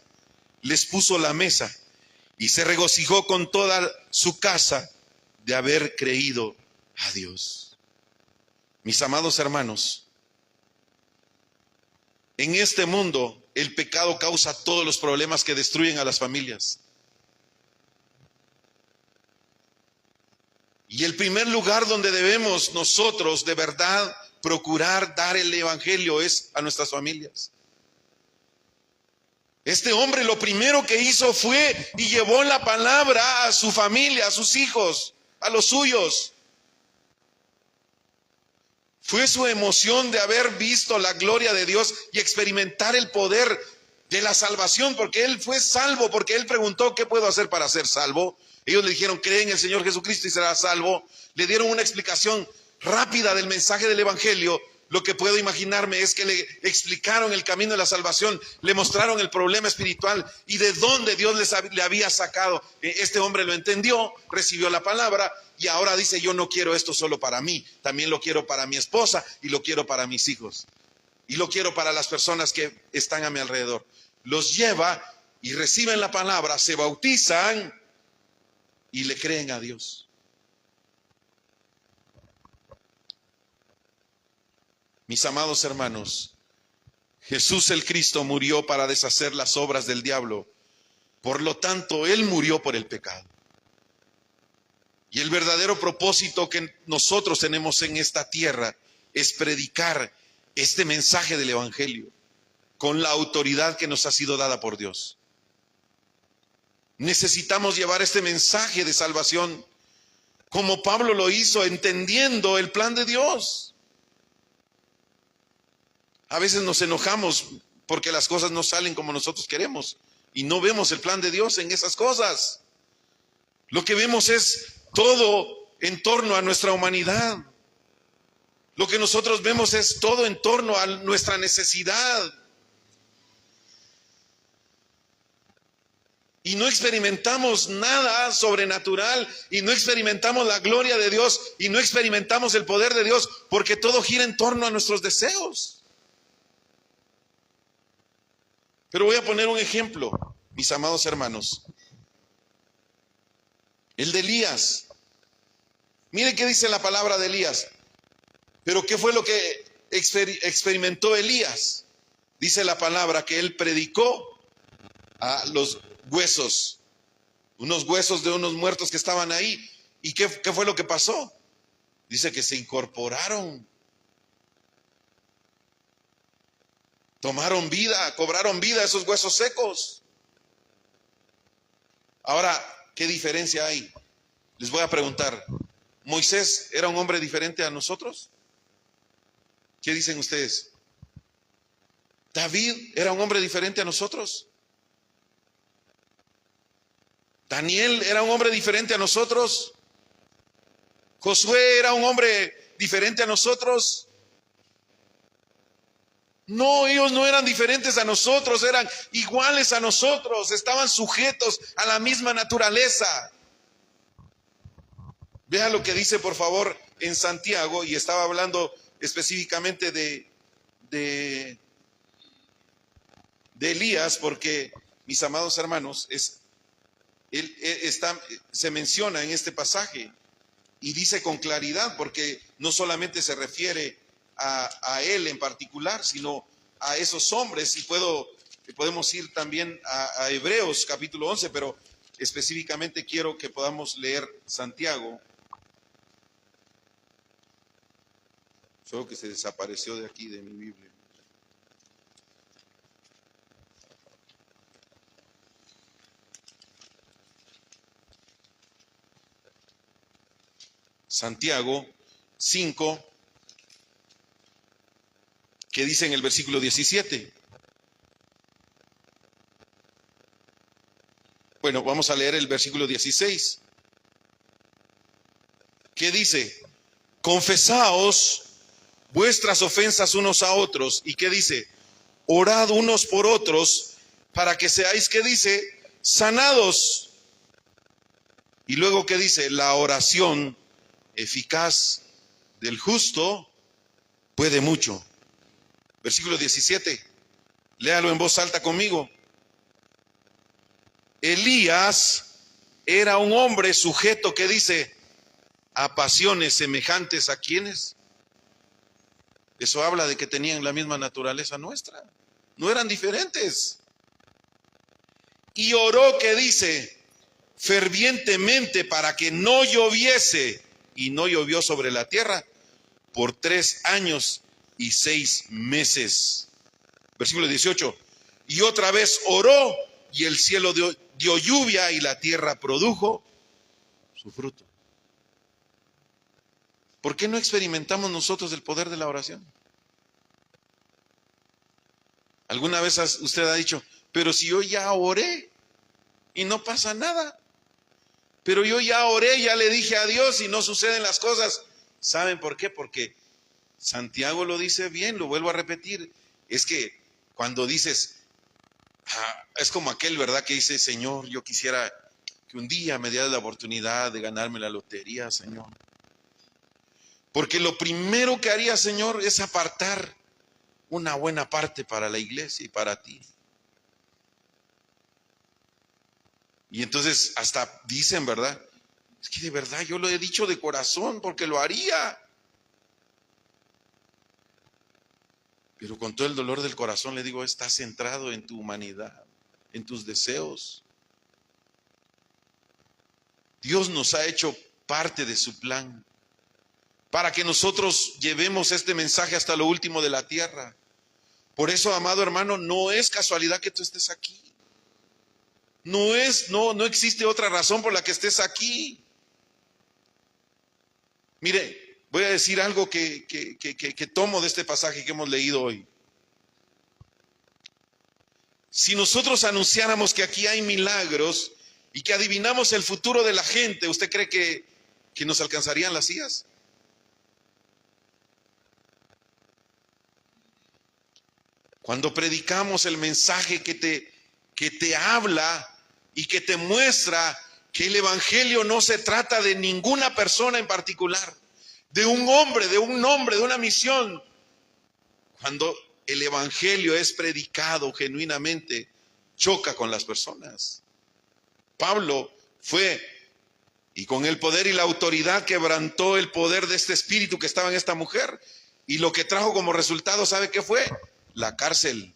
A: les puso la mesa y se regocijó con toda su casa de haber creído a Dios. Mis amados hermanos, en este mundo el pecado causa todos los problemas que destruyen a las familias. Y el primer lugar donde debemos nosotros de verdad procurar dar el evangelio es a nuestras familias. Este hombre lo primero que hizo fue y llevó la palabra a su familia, a sus hijos, a los suyos. Fue su emoción de haber visto la gloria de Dios y experimentar el poder de la salvación, porque él fue salvo, porque él preguntó: ¿qué puedo hacer para ser salvo? Ellos le dijeron: cree en el Señor Jesucristo y serás salvo. Le dieron una explicación rápida del mensaje del evangelio. Lo que puedo imaginarme es que le explicaron el camino de la salvación, le mostraron el problema espiritual y de dónde Dios le había sacado. Este hombre lo entendió, recibió la palabra y ahora dice: yo no quiero esto solo para mí, también lo quiero para mi esposa y lo quiero para mis hijos y lo quiero para las personas que están a mi alrededor. Los lleva y reciben la palabra, se bautizan y le creen a Dios. Mis amados hermanos, Jesús el Cristo murió para deshacer las obras del diablo. Por lo tanto, Él murió por el pecado. Y el verdadero propósito que nosotros tenemos en esta tierra es predicar este mensaje del evangelio con la autoridad que nos ha sido dada por Dios. Necesitamos llevar este mensaje de salvación como Pablo lo hizo, entendiendo el plan de Dios. A veces nos enojamos porque las cosas no salen como nosotros queremos y no vemos el plan de Dios en esas cosas. Lo que vemos es todo en torno a nuestra humanidad. Lo que nosotros vemos es todo en torno a nuestra necesidad. Y no experimentamos nada sobrenatural y no experimentamos la gloria de Dios y no experimentamos el poder de Dios porque todo gira en torno a nuestros deseos. Pero voy a poner un ejemplo, mis amados hermanos. El de Elías. Mire qué dice la palabra de Elías. Pero ¿qué fue lo que experimentó Elías? Dice la palabra que él predicó a los huesos, unos huesos de unos muertos que estaban ahí. ¿Y qué fue lo que pasó? Dice que se incorporaron. Tomaron vida, cobraron vida esos huesos secos. Ahora, ¿qué diferencia hay? Les voy a preguntar, ¿Moisés era un hombre diferente a nosotros? ¿Qué dicen ustedes? ¿David era un hombre diferente a nosotros? ¿Daniel era un hombre diferente a nosotros? ¿Josué era un hombre diferente a nosotros? No, ellos no eran diferentes a nosotros, eran iguales a nosotros, estaban sujetos a la misma naturaleza. Vea lo que dice, por favor, en Santiago, y estaba hablando específicamente de Elías, porque, mis amados hermanos, se menciona en este pasaje y dice con claridad, porque no solamente se refiere a él en particular, sino a esos hombres, y podemos ir también a Hebreos capítulo 11, pero específicamente quiero que podamos leer Santiago. Solo que se desapareció de aquí de mi Biblia. Santiago 5, que dice en el versículo 17. Bueno, vamos a leer el versículo 16. ¿Qué dice? Confesaos vuestras ofensas unos a otros. ¿Y qué dice? Orad unos por otros para que seáis, ¿qué dice? Sanados. Y luego, ¿qué dice? La oración eficaz del justo puede mucho. Versículo 17. Léalo en voz alta conmigo. Elías era un hombre sujeto que dice a pasiones semejantes a quienes. Eso habla de que tenían la misma naturaleza nuestra. No eran diferentes. Y oró, que dice, fervientemente para que no lloviese, y no llovió sobre la tierra por 3 años y 6 meses. Versículo 18. Y otra vez oró, y el cielo dio lluvia, y la tierra produjo su fruto. ¿Por qué no experimentamos nosotros el poder de la oración? ¿Alguna vez usted ha dicho, pero si yo ya oré y no pasa nada? Pero yo ya oré, ya le dije a Dios y no suceden las cosas. ¿Saben por qué? Porque Santiago lo dice bien, lo vuelvo a repetir. Es que cuando dices, es como aquel, ¿verdad? Que dice, Señor, yo quisiera que un día me dieras la oportunidad de ganarme la lotería, Señor. Porque lo primero que haría, Señor, es apartar una buena parte para la iglesia y para ti. Y entonces hasta dicen, ¿verdad? Es que de verdad yo lo he dicho de corazón porque lo haría. Pero con todo el dolor del corazón le digo, estás centrado en tu humanidad, en tus deseos. Dios nos ha hecho parte de su plan para que nosotros llevemos este mensaje hasta lo último de la tierra. Por eso, amado hermano, no es casualidad que tú estés aquí. No existe otra razón por la que estés aquí. Mire, voy a decir algo que tomo de este pasaje que hemos leído hoy. Si nosotros anunciáramos que aquí hay milagros y que adivinamos el futuro de la gente, ¿usted cree que nos alcanzarían las sillas? Cuando predicamos el mensaje que te habla y que te muestra que el evangelio no se trata de ninguna persona en particular, de un hombre, de un nombre, de una misión. Cuando el evangelio es predicado genuinamente, choca con las personas. Pablo fue, y con el poder y la autoridad quebrantó el poder de este espíritu que estaba en esta mujer, y lo que trajo como resultado, ¿sabe qué fue? La cárcel.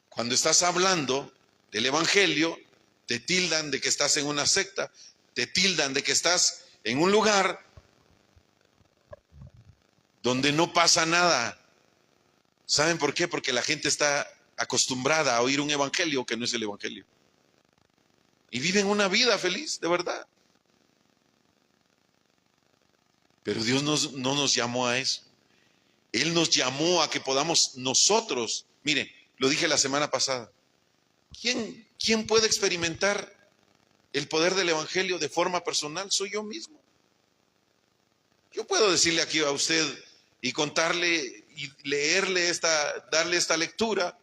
A: Cuando estás hablando del evangelio, te tildan de que estás en una secta, te tildan de que estás en un lugar donde no pasa nada. ¿Saben por qué? Porque la gente está acostumbrada a oír un evangelio que no es el evangelio. Y viven una vida feliz, de verdad. Pero Dios no nos llamó a eso. Él nos llamó a que podamos nosotros, mire, lo dije la semana pasada, ¿quién puede experimentar el poder del evangelio de forma personal? Soy yo mismo. Yo puedo decirle aquí a usted y contarle y leerle darle esta lectura,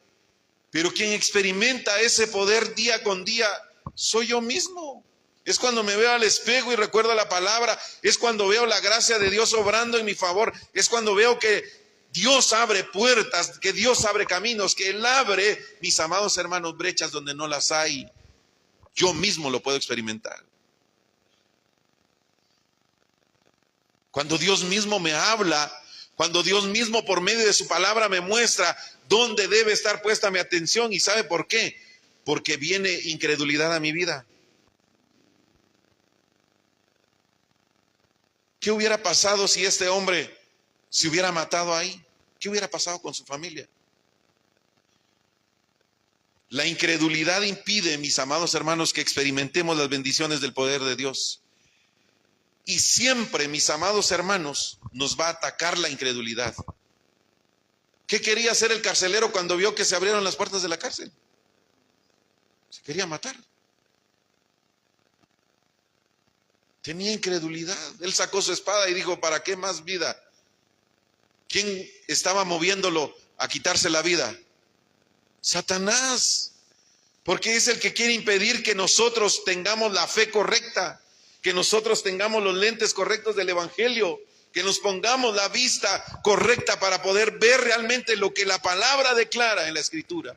A: pero quien experimenta ese poder día con día soy yo mismo. Es cuando me veo al espejo y recuerdo la palabra, es cuando veo la gracia de Dios obrando en mi favor, es cuando veo que Dios abre puertas, que Dios abre caminos, que Él abre, mis amados hermanos, brechas donde no las hay. Yo mismo lo puedo experimentar. Cuando Dios mismo me habla, cuando Dios mismo por medio de su palabra me muestra dónde debe estar puesta mi atención. ¿Y sabe por qué? Porque viene incredulidad a mi vida. ¿Qué hubiera pasado si este hombre se hubiera matado ahí? ¿Qué hubiera pasado con su familia? La incredulidad impide, mis amados hermanos, que experimentemos las bendiciones del poder de Dios. Y siempre, mis amados hermanos, nos va a atacar la incredulidad. ¿Qué quería hacer el carcelero cuando vio que se abrieron las puertas de la cárcel? Se quería matar. Tenía incredulidad. Él sacó su espada y dijo, ¿para qué más vida? ¿Quién estaba moviéndolo a quitarse la vida? Satanás. Porque es el que quiere impedir que nosotros tengamos la fe correcta, que nosotros tengamos los lentes correctos del evangelio, que nos pongamos la vista correcta para poder ver realmente lo que la palabra declara en la escritura.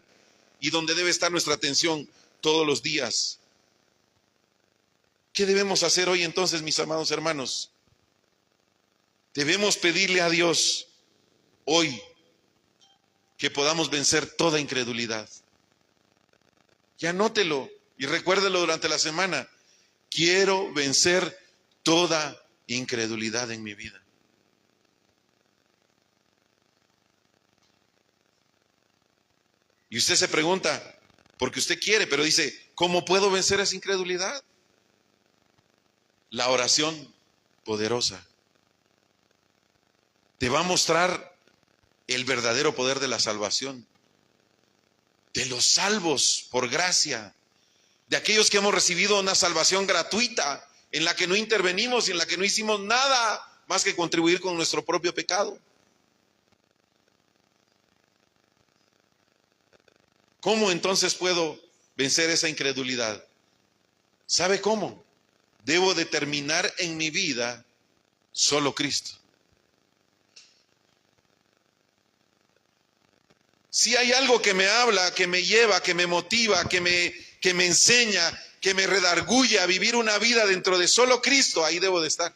A: y donde debe estar nuestra atención todos los días. ¿Qué debemos hacer hoy entonces, mis amados hermanos? Debemos pedirle a Dios hoy que podamos vencer toda incredulidad. Y anótelo y recuérdelo durante la semana. Quiero vencer toda incredulidad en mi vida. Y usted se pregunta, porque usted quiere, pero dice, ¿cómo puedo vencer esa incredulidad? La oración poderosa te va a mostrar el verdadero poder de la salvación, de los salvos por gracia, de aquellos que hemos recibido una salvación gratuita, en la que no intervenimos y en la que no hicimos nada más que contribuir con nuestro propio pecado. ¿Cómo entonces puedo vencer esa incredulidad? ¿Sabe cómo? Debo determinar en mi vida solo Cristo. Si hay algo que me habla, que me lleva, que me motiva, que me enseña, que me redarguye a vivir una vida dentro de solo Cristo, ahí debo de estar.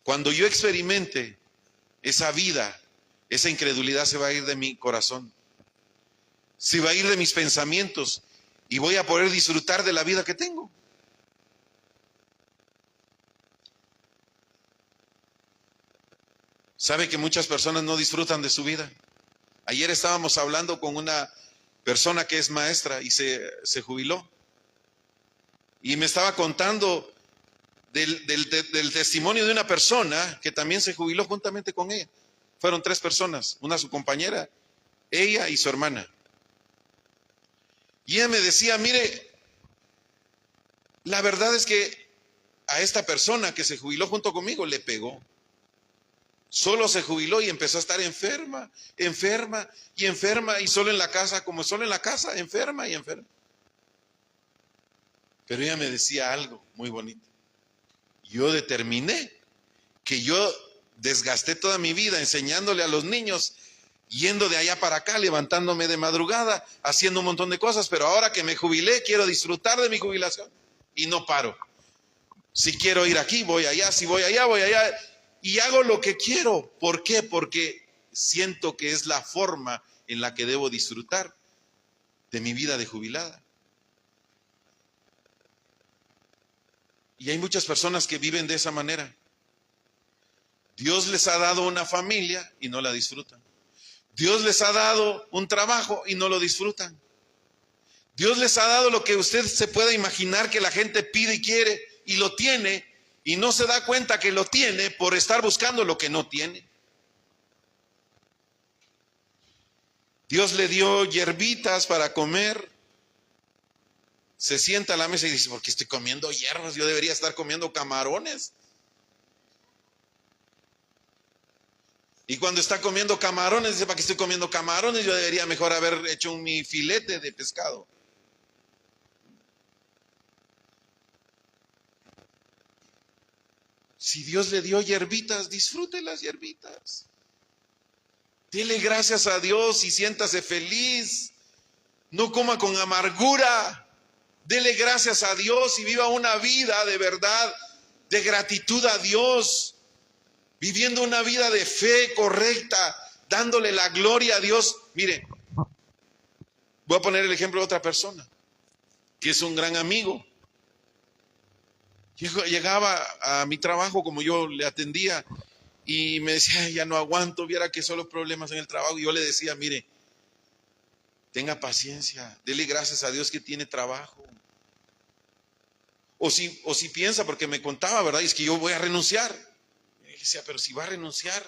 A: Cuando yo experimente esa vida, esa incredulidad se va a ir de mi corazón, se va a ir de mis pensamientos y voy a poder disfrutar de la vida que tengo. ¿Sabe que muchas personas no disfrutan de su vida? Ayer estábamos hablando con una persona que es maestra y se jubiló. Y me estaba contando del testimonio de una persona que también se jubiló juntamente con ella. Fueron 3 personas, una su compañera, ella y su hermana. Y ella me decía, mire, la verdad es que a esta persona que se jubiló junto conmigo le pegó. Solo se jubiló y empezó a estar enferma, enferma y enferma, y solo en la casa, como solo en la casa, enferma y enferma. Pero ella me decía algo muy bonito. Yo determiné que yo desgasté toda mi vida enseñándole a los niños, yendo de allá para acá, levantándome de madrugada, haciendo un montón de cosas, pero ahora que me jubilé, quiero disfrutar de mi jubilación y no paro. Si quiero ir aquí, voy allá, si voy allá, voy allá. Y hago lo que quiero. ¿Por qué? Porque siento que es la forma en la que debo disfrutar de mi vida de jubilada. Y hay muchas personas que viven de esa manera. Dios les ha dado una familia y no la disfrutan. Dios les ha dado un trabajo y no lo disfrutan. Dios les ha dado lo que usted se pueda imaginar que la gente pide y quiere y lo tiene, y no se da cuenta que lo tiene por estar buscando lo que no tiene. Dios le dio hierbitas para comer. Se sienta a la mesa y dice, ¿por qué estoy comiendo hierbas? Yo debería estar comiendo camarones. Y cuando está comiendo camarones, dice, ¿para qué estoy comiendo camarones? Yo debería mejor haber hecho mi filete de pescado. Si Dios le dio hierbitas, disfrute las hierbitas. Dele gracias a Dios y siéntase feliz. No coma con amargura. Dele gracias a Dios y viva una vida de verdad, de gratitud a Dios. Viviendo una vida de fe correcta, dándole la gloria a Dios. Mire, voy a poner el ejemplo de otra persona, que es un gran amigo. Llegaba a mi trabajo como yo le atendía y me decía, ya no aguanto, viera que solo problemas en el trabajo. Y yo le decía, mire, tenga paciencia, dele gracias a Dios que tiene trabajo. O si piensa, porque me contaba, ¿verdad? Y es que yo voy a renunciar. Y decía, pero si va a renunciar,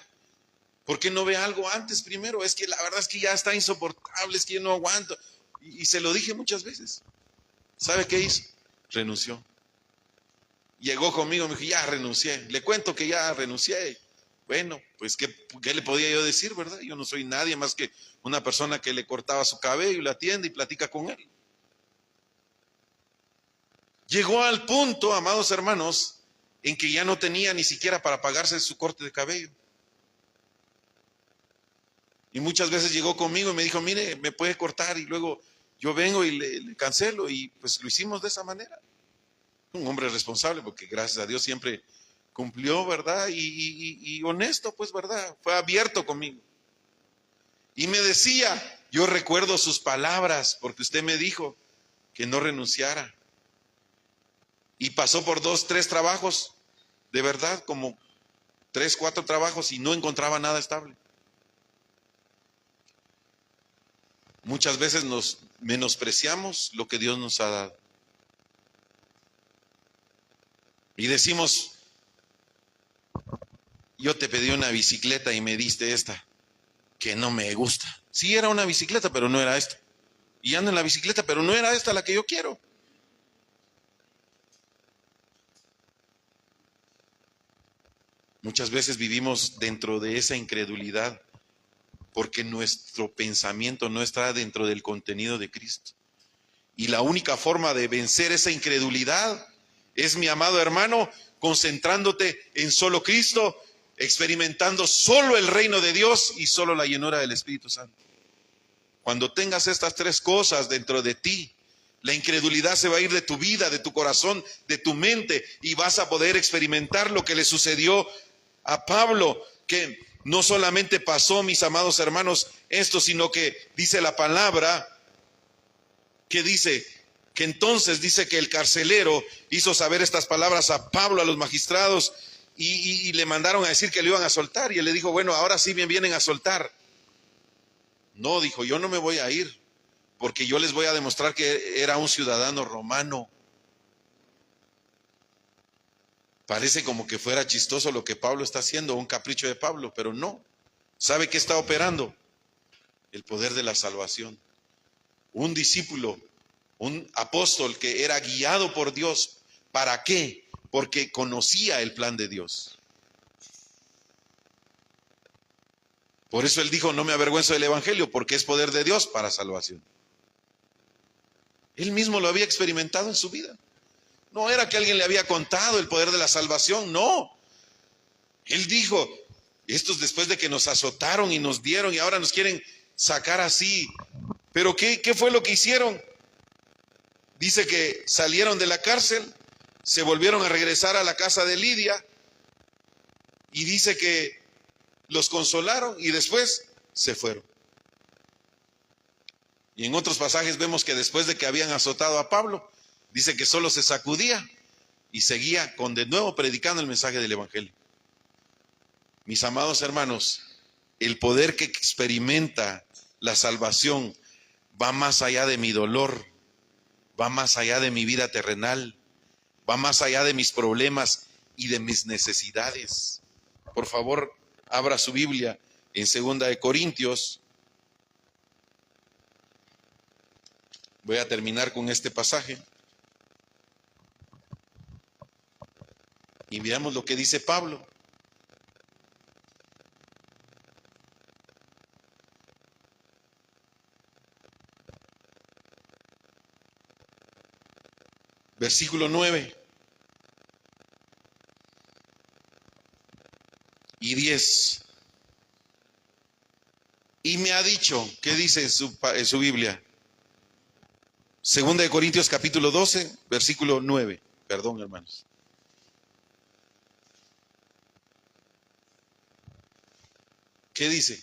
A: ¿por qué no ve algo antes primero? Es que la verdad es que ya está insoportable, es que yo no aguanto. Y se lo dije muchas veces. ¿Sabe qué hizo? Renunció. Llegó conmigo, me dijo, ya renuncié. Le cuento que ya renuncié. Bueno, pues ¿qué le podía yo decir, verdad? Yo no soy nadie más que una persona que le cortaba su cabello y la atiende y platica con él. Llegó al punto, amados hermanos, en que ya no tenía ni siquiera para pagarse su corte de cabello. Y muchas veces llegó conmigo y me dijo, mire, me puede cortar, y luego yo vengo y le cancelo, y pues lo hicimos de esa manera. Un hombre responsable, porque gracias a Dios siempre cumplió, ¿verdad? Y honesto, pues, ¿verdad? Fue abierto conmigo. Y me decía, yo recuerdo sus palabras, porque usted me dijo que no renunciara. Y pasó por 2, 3 trabajos, de verdad, como 3, 4 trabajos, y no encontraba nada estable. Muchas veces nos menospreciamos lo que Dios nos ha dado. Y decimos, yo te pedí una bicicleta y me diste esta, que no me gusta. Sí, era una bicicleta, pero no era esta. Y ando en la bicicleta, pero no era esta la que yo quiero. Muchas veces vivimos dentro de esa incredulidad porque nuestro pensamiento no está dentro del contenido de Cristo. Y la única forma de vencer esa incredulidad es, mi amado hermano, concentrándote en solo Cristo, experimentando solo el reino de Dios y solo la llenura del Espíritu Santo. Cuando tengas estas 3 cosas dentro de ti, la incredulidad se va a ir de tu vida, de tu corazón, de tu mente, y vas a poder experimentar lo que le sucedió a Pablo, que no solamente pasó, mis amados hermanos, esto, sino que dice la palabra, que dice que entonces dice que el carcelero hizo saber estas palabras a Pablo, a los magistrados, y le mandaron a decir que lo iban a soltar, y él le dijo, bueno, ahora sí me vienen a soltar. No, dijo, yo no me voy a ir, porque yo les voy a demostrar que era un ciudadano romano. Parece como que fuera chistoso lo que Pablo está haciendo, un capricho de Pablo, pero no. ¿Sabe qué está operando? El poder de la salvación. Un discípulo, un apóstol que era guiado por Dios. ¿Para qué? Porque conocía el plan de Dios. Por eso él dijo, no me avergüenzo del evangelio, porque es poder de Dios para salvación. Él mismo lo había experimentado en su vida. No era que alguien le había contado el poder de la salvación, no. Él dijo, estos después de que nos azotaron y nos dieron y ahora nos quieren sacar así. Pero ¿qué fue lo que hicieron? Dice que salieron de la cárcel, se volvieron a regresar a la casa de Lidia, y dice que los consolaron y después se fueron. Y en otros pasajes vemos que después de que habían azotado a Pablo, dice que solo se sacudía y seguía con de nuevo predicando el mensaje del evangelio. Mis amados hermanos, el poder que experimenta la salvación va más allá de mi dolor, va más allá de mi vida terrenal, va más allá de mis problemas y de mis necesidades. Por favor, abra su Biblia en 2 de Corintios. Voy a terminar con este pasaje. Y veamos lo que dice Pablo. Versículo 9 y 10. Y me ha dicho, ¿qué dice en su Biblia? 2 de Corintios capítulo 12, versículo 9. Perdón, hermanos. ¿Qué dice?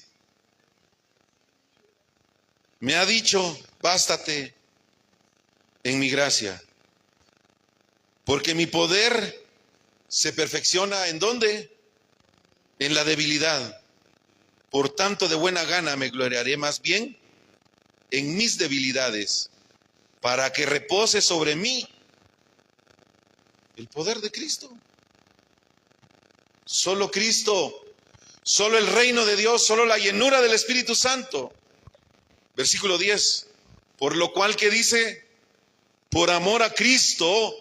A: Me ha dicho, bástate en mi gracia, porque mi poder se perfecciona ¿en dónde? En la debilidad. Por tanto, de buena gana me gloriaré más bien en mis debilidades, para que repose sobre mí el poder de Cristo. Solo Cristo, solo el reino de Dios, solo la llenura del Espíritu Santo. Versículo 10. Por lo cual, ¿qué dice? Por amor a Cristo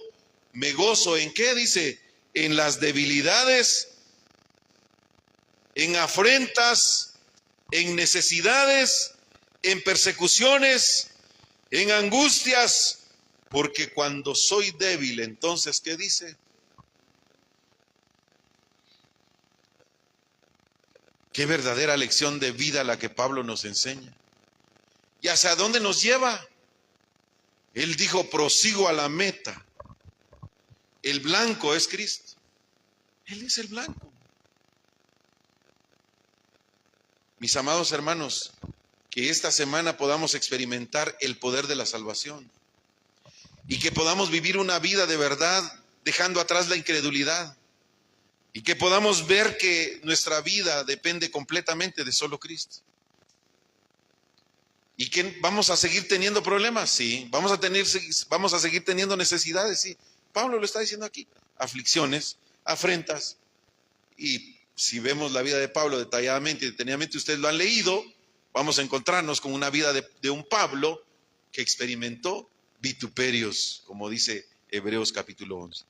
A: me gozo. ¿En qué dice? En las debilidades, en afrentas, en necesidades, en persecuciones, en angustias, porque cuando soy débil, entonces, ¿qué dice? Qué verdadera lección de vida la que Pablo nos enseña. ¿Y hacia dónde nos lleva? Él dijo, prosigo a la meta. El blanco es Cristo. Él es el blanco. Mis amados hermanos, que esta semana podamos experimentar el poder de la salvación y que podamos vivir una vida de verdad, dejando atrás la incredulidad, y que podamos ver que nuestra vida depende completamente de solo Cristo. ¿Y que vamos a seguir teniendo problemas? Sí. ¿Vamos a seguir teniendo necesidades? Sí. Pablo lo está diciendo aquí. Aflicciones, afrentas. Y si vemos la vida de Pablo detalladamente y detenidamente, ustedes lo han leído, vamos a encontrarnos con una vida de un Pablo que experimentó vituperios, como dice Hebreos capítulo 11.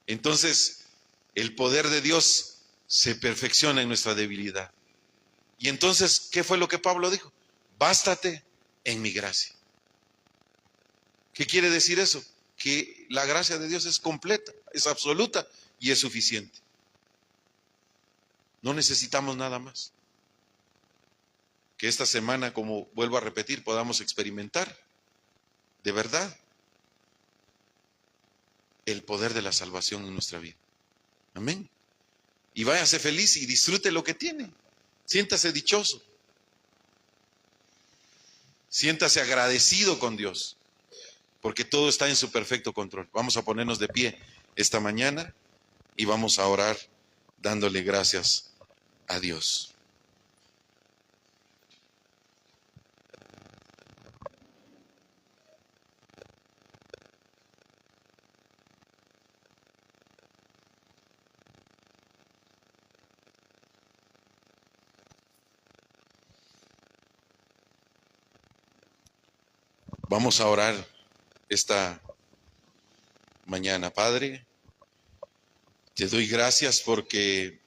A: Entonces, el poder de Dios se perfecciona en nuestra debilidad. Y entonces, ¿qué fue lo que Pablo dijo? Bástate en mi gracia. ¿Qué quiere decir eso? Que la gracia de Dios es completa, es absoluta y es suficiente. No necesitamos nada más. Que esta semana, como vuelvo a repetir, podamos experimentar de verdad el poder de la salvación en nuestra vida. Amén. Y váyase feliz y disfrute lo que tiene. Siéntase dichoso. Siéntase agradecido con Dios, porque todo está en su perfecto control. Vamos a ponernos de pie esta mañana y vamos a orar dándole gracias a Dios. Vamos a orar esta mañana. Padre, te doy gracias porque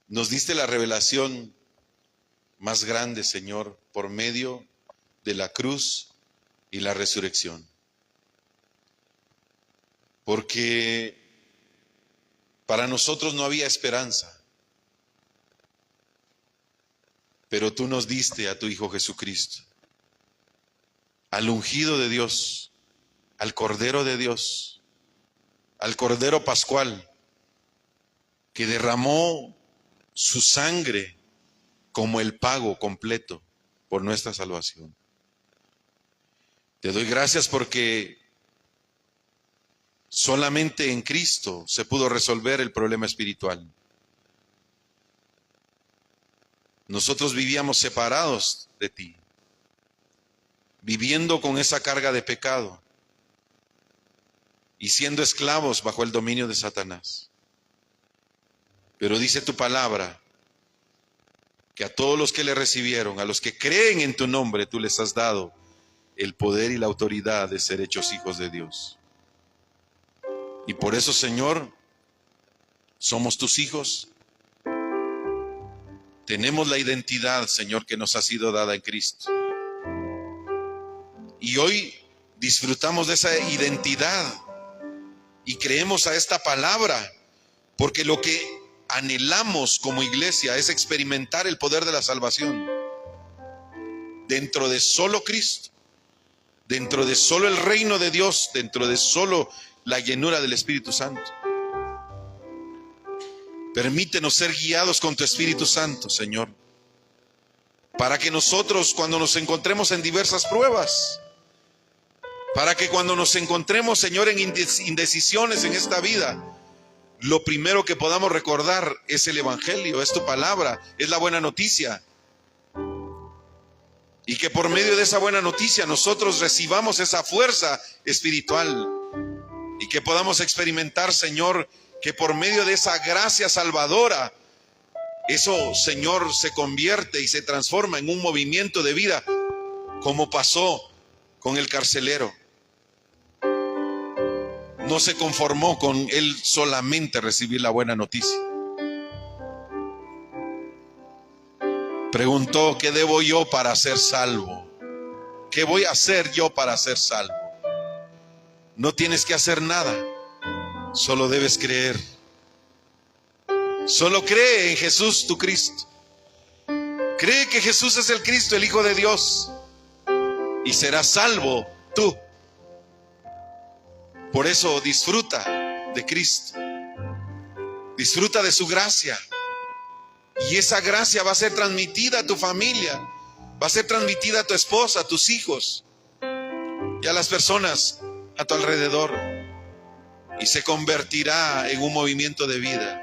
A: nos diste la revelación más grande, Señor, por medio de la cruz y la resurrección. Porque para nosotros no había esperanza, pero tú nos diste a tu Hijo Jesucristo, al ungido de Dios, al Cordero de Dios, al Cordero Pascual, que derramó su sangre como el pago completo por nuestra salvación. Te doy gracias porque solamente en Cristo se pudo resolver el problema espiritual. Nosotros vivíamos separados de ti, viviendo con esa carga de pecado y siendo esclavos bajo el dominio de Satanás. Pero dice tu palabra que a todos los que le recibieron, a los que creen en tu nombre, tú les has dado el poder y la autoridad de ser hechos hijos de Dios. Y por eso, Señor, somos tus hijos. Tenemos la identidad, Señor, que nos ha sido dada en Cristo. Y hoy disfrutamos de esa identidad y creemos a esta palabra, porque lo que anhelamos como iglesia es experimentar el poder de la salvación dentro de solo Cristo, dentro de solo el reino de Dios, dentro de solo la llenura del Espíritu Santo. Permítenos ser guiados con tu Espíritu Santo, Señor, para que nosotros, cuando nos encontremos en diversas pruebas, para que cuando nos encontremos, Señor, en indecisiones en esta vida, lo primero que podamos recordar es el Evangelio, es tu palabra, es la buena noticia. Y que por medio de esa buena noticia nosotros recibamos esa fuerza espiritual y que podamos experimentar, Señor, que por medio de esa gracia salvadora, eso, Señor, se convierte y se transforma en un movimiento de vida, como pasó con el carcelero. No se conformó con él solamente recibir la buena noticia. Preguntó, ¿qué debo yo para ser salvo? ¿Qué voy a hacer yo para ser salvo? No tienes que hacer nada, solo debes creer Solo cree en Jesús, tu Cristo. Cree que Jesús es el Cristo, el Hijo de Dios, y serás salvo tú. Por eso disfruta de Cristo. Disfruta de su gracia. Y esa gracia va a ser transmitida a tu familia. Va a ser transmitida a tu esposa, a tus hijos y a las personas a tu alrededor. Y se convertirá en un movimiento de vida.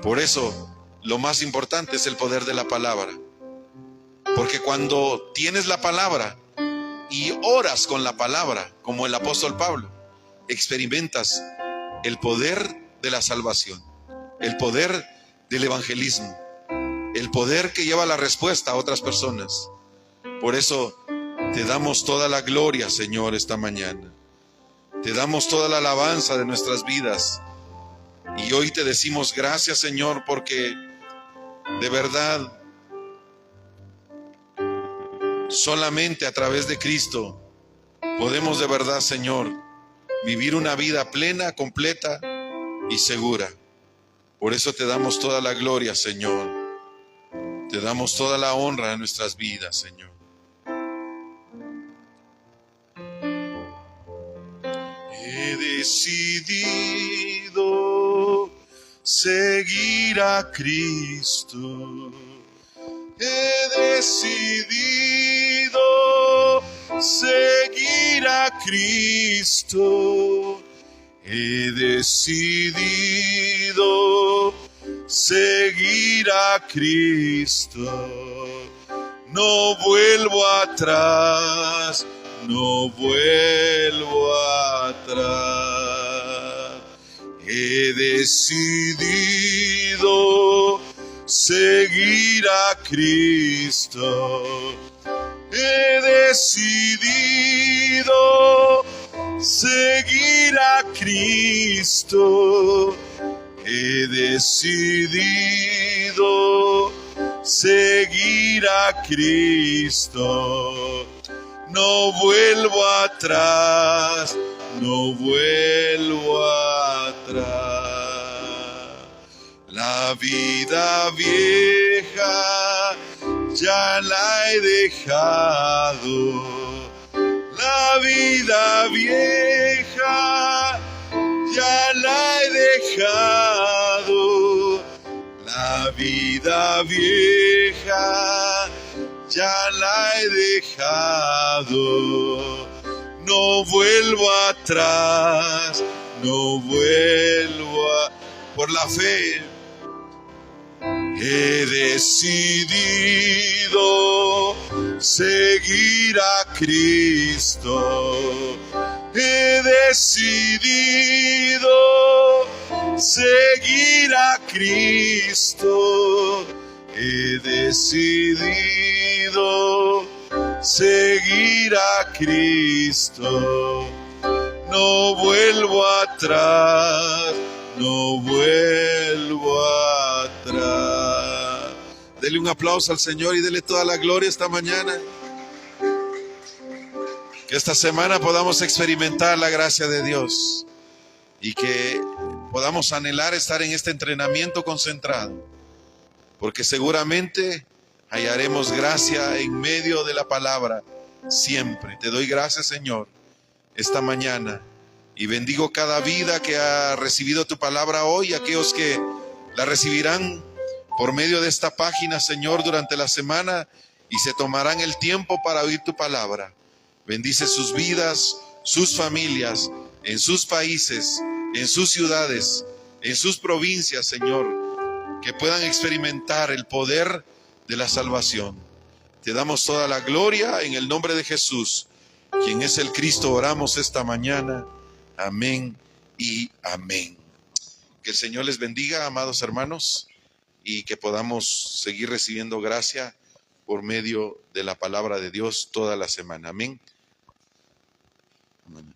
A: Por eso, lo más importante es el poder de la palabra. Porque cuando tienes la palabra y oras con la palabra, como el apóstol Pablo, experimentas el poder de la salvación, el poder del evangelismo, el poder que lleva la respuesta a otras personas. Por eso te damos toda la gloria, Señor, esta mañana. Te damos toda la alabanza de nuestras vidas. Y hoy te decimos gracias, Señor, porque de verdad, solamente a través de Cristo podemos de verdad, Señor, vivir una vida plena, completa y segura. Por eso te damos toda la gloria, Señor. Te damos toda la honra en nuestras vidas, Señor. He decidido seguir a Cristo. He decidido seguir a Cristo. He decidido seguir a Cristo. No vuelvo atrás, no vuelvo atrás. He decidido seguir a Cristo. He decidido seguir a Cristo. He decidido seguir a Cristo. No vuelvo atrás, no vuelvo atrás. La vida vieja ya la he dejado. La vida vieja ya la he dejado. La vida vieja ya la he dejado. No vuelvo atrás, no vuelvo a... Por la fe he decidido seguir a Cristo. He decidido seguir a Cristo. He decidido seguir a Cristo. No vuelvo atrás, no vuelvo atrás. Dele un aplauso al Señor y dele toda la gloria esta mañana. Que esta semana podamos experimentar la gracia de Dios y que podamos anhelar estar en este entrenamiento concentrado, porque seguramente hallaremos gracia en medio de la palabra siempre. Te doy gracias, Señor, esta mañana, y bendigo cada vida que ha recibido tu palabra hoy, aquellos que la recibirán por medio de esta página, Señor, durante la semana, y se tomarán el tiempo para oír tu palabra. Bendice sus vidas, sus familias, en sus países, en sus ciudades, en sus provincias, Señor, que puedan experimentar el poder de la salvación. Te damos toda la gloria en el nombre de Jesús, quien es el Cristo. Oramos esta mañana. Amén y amén. Que el Señor les bendiga, amados hermanos, y que podamos seguir recibiendo gracia por medio de la palabra de Dios toda la semana. Amén. Amén.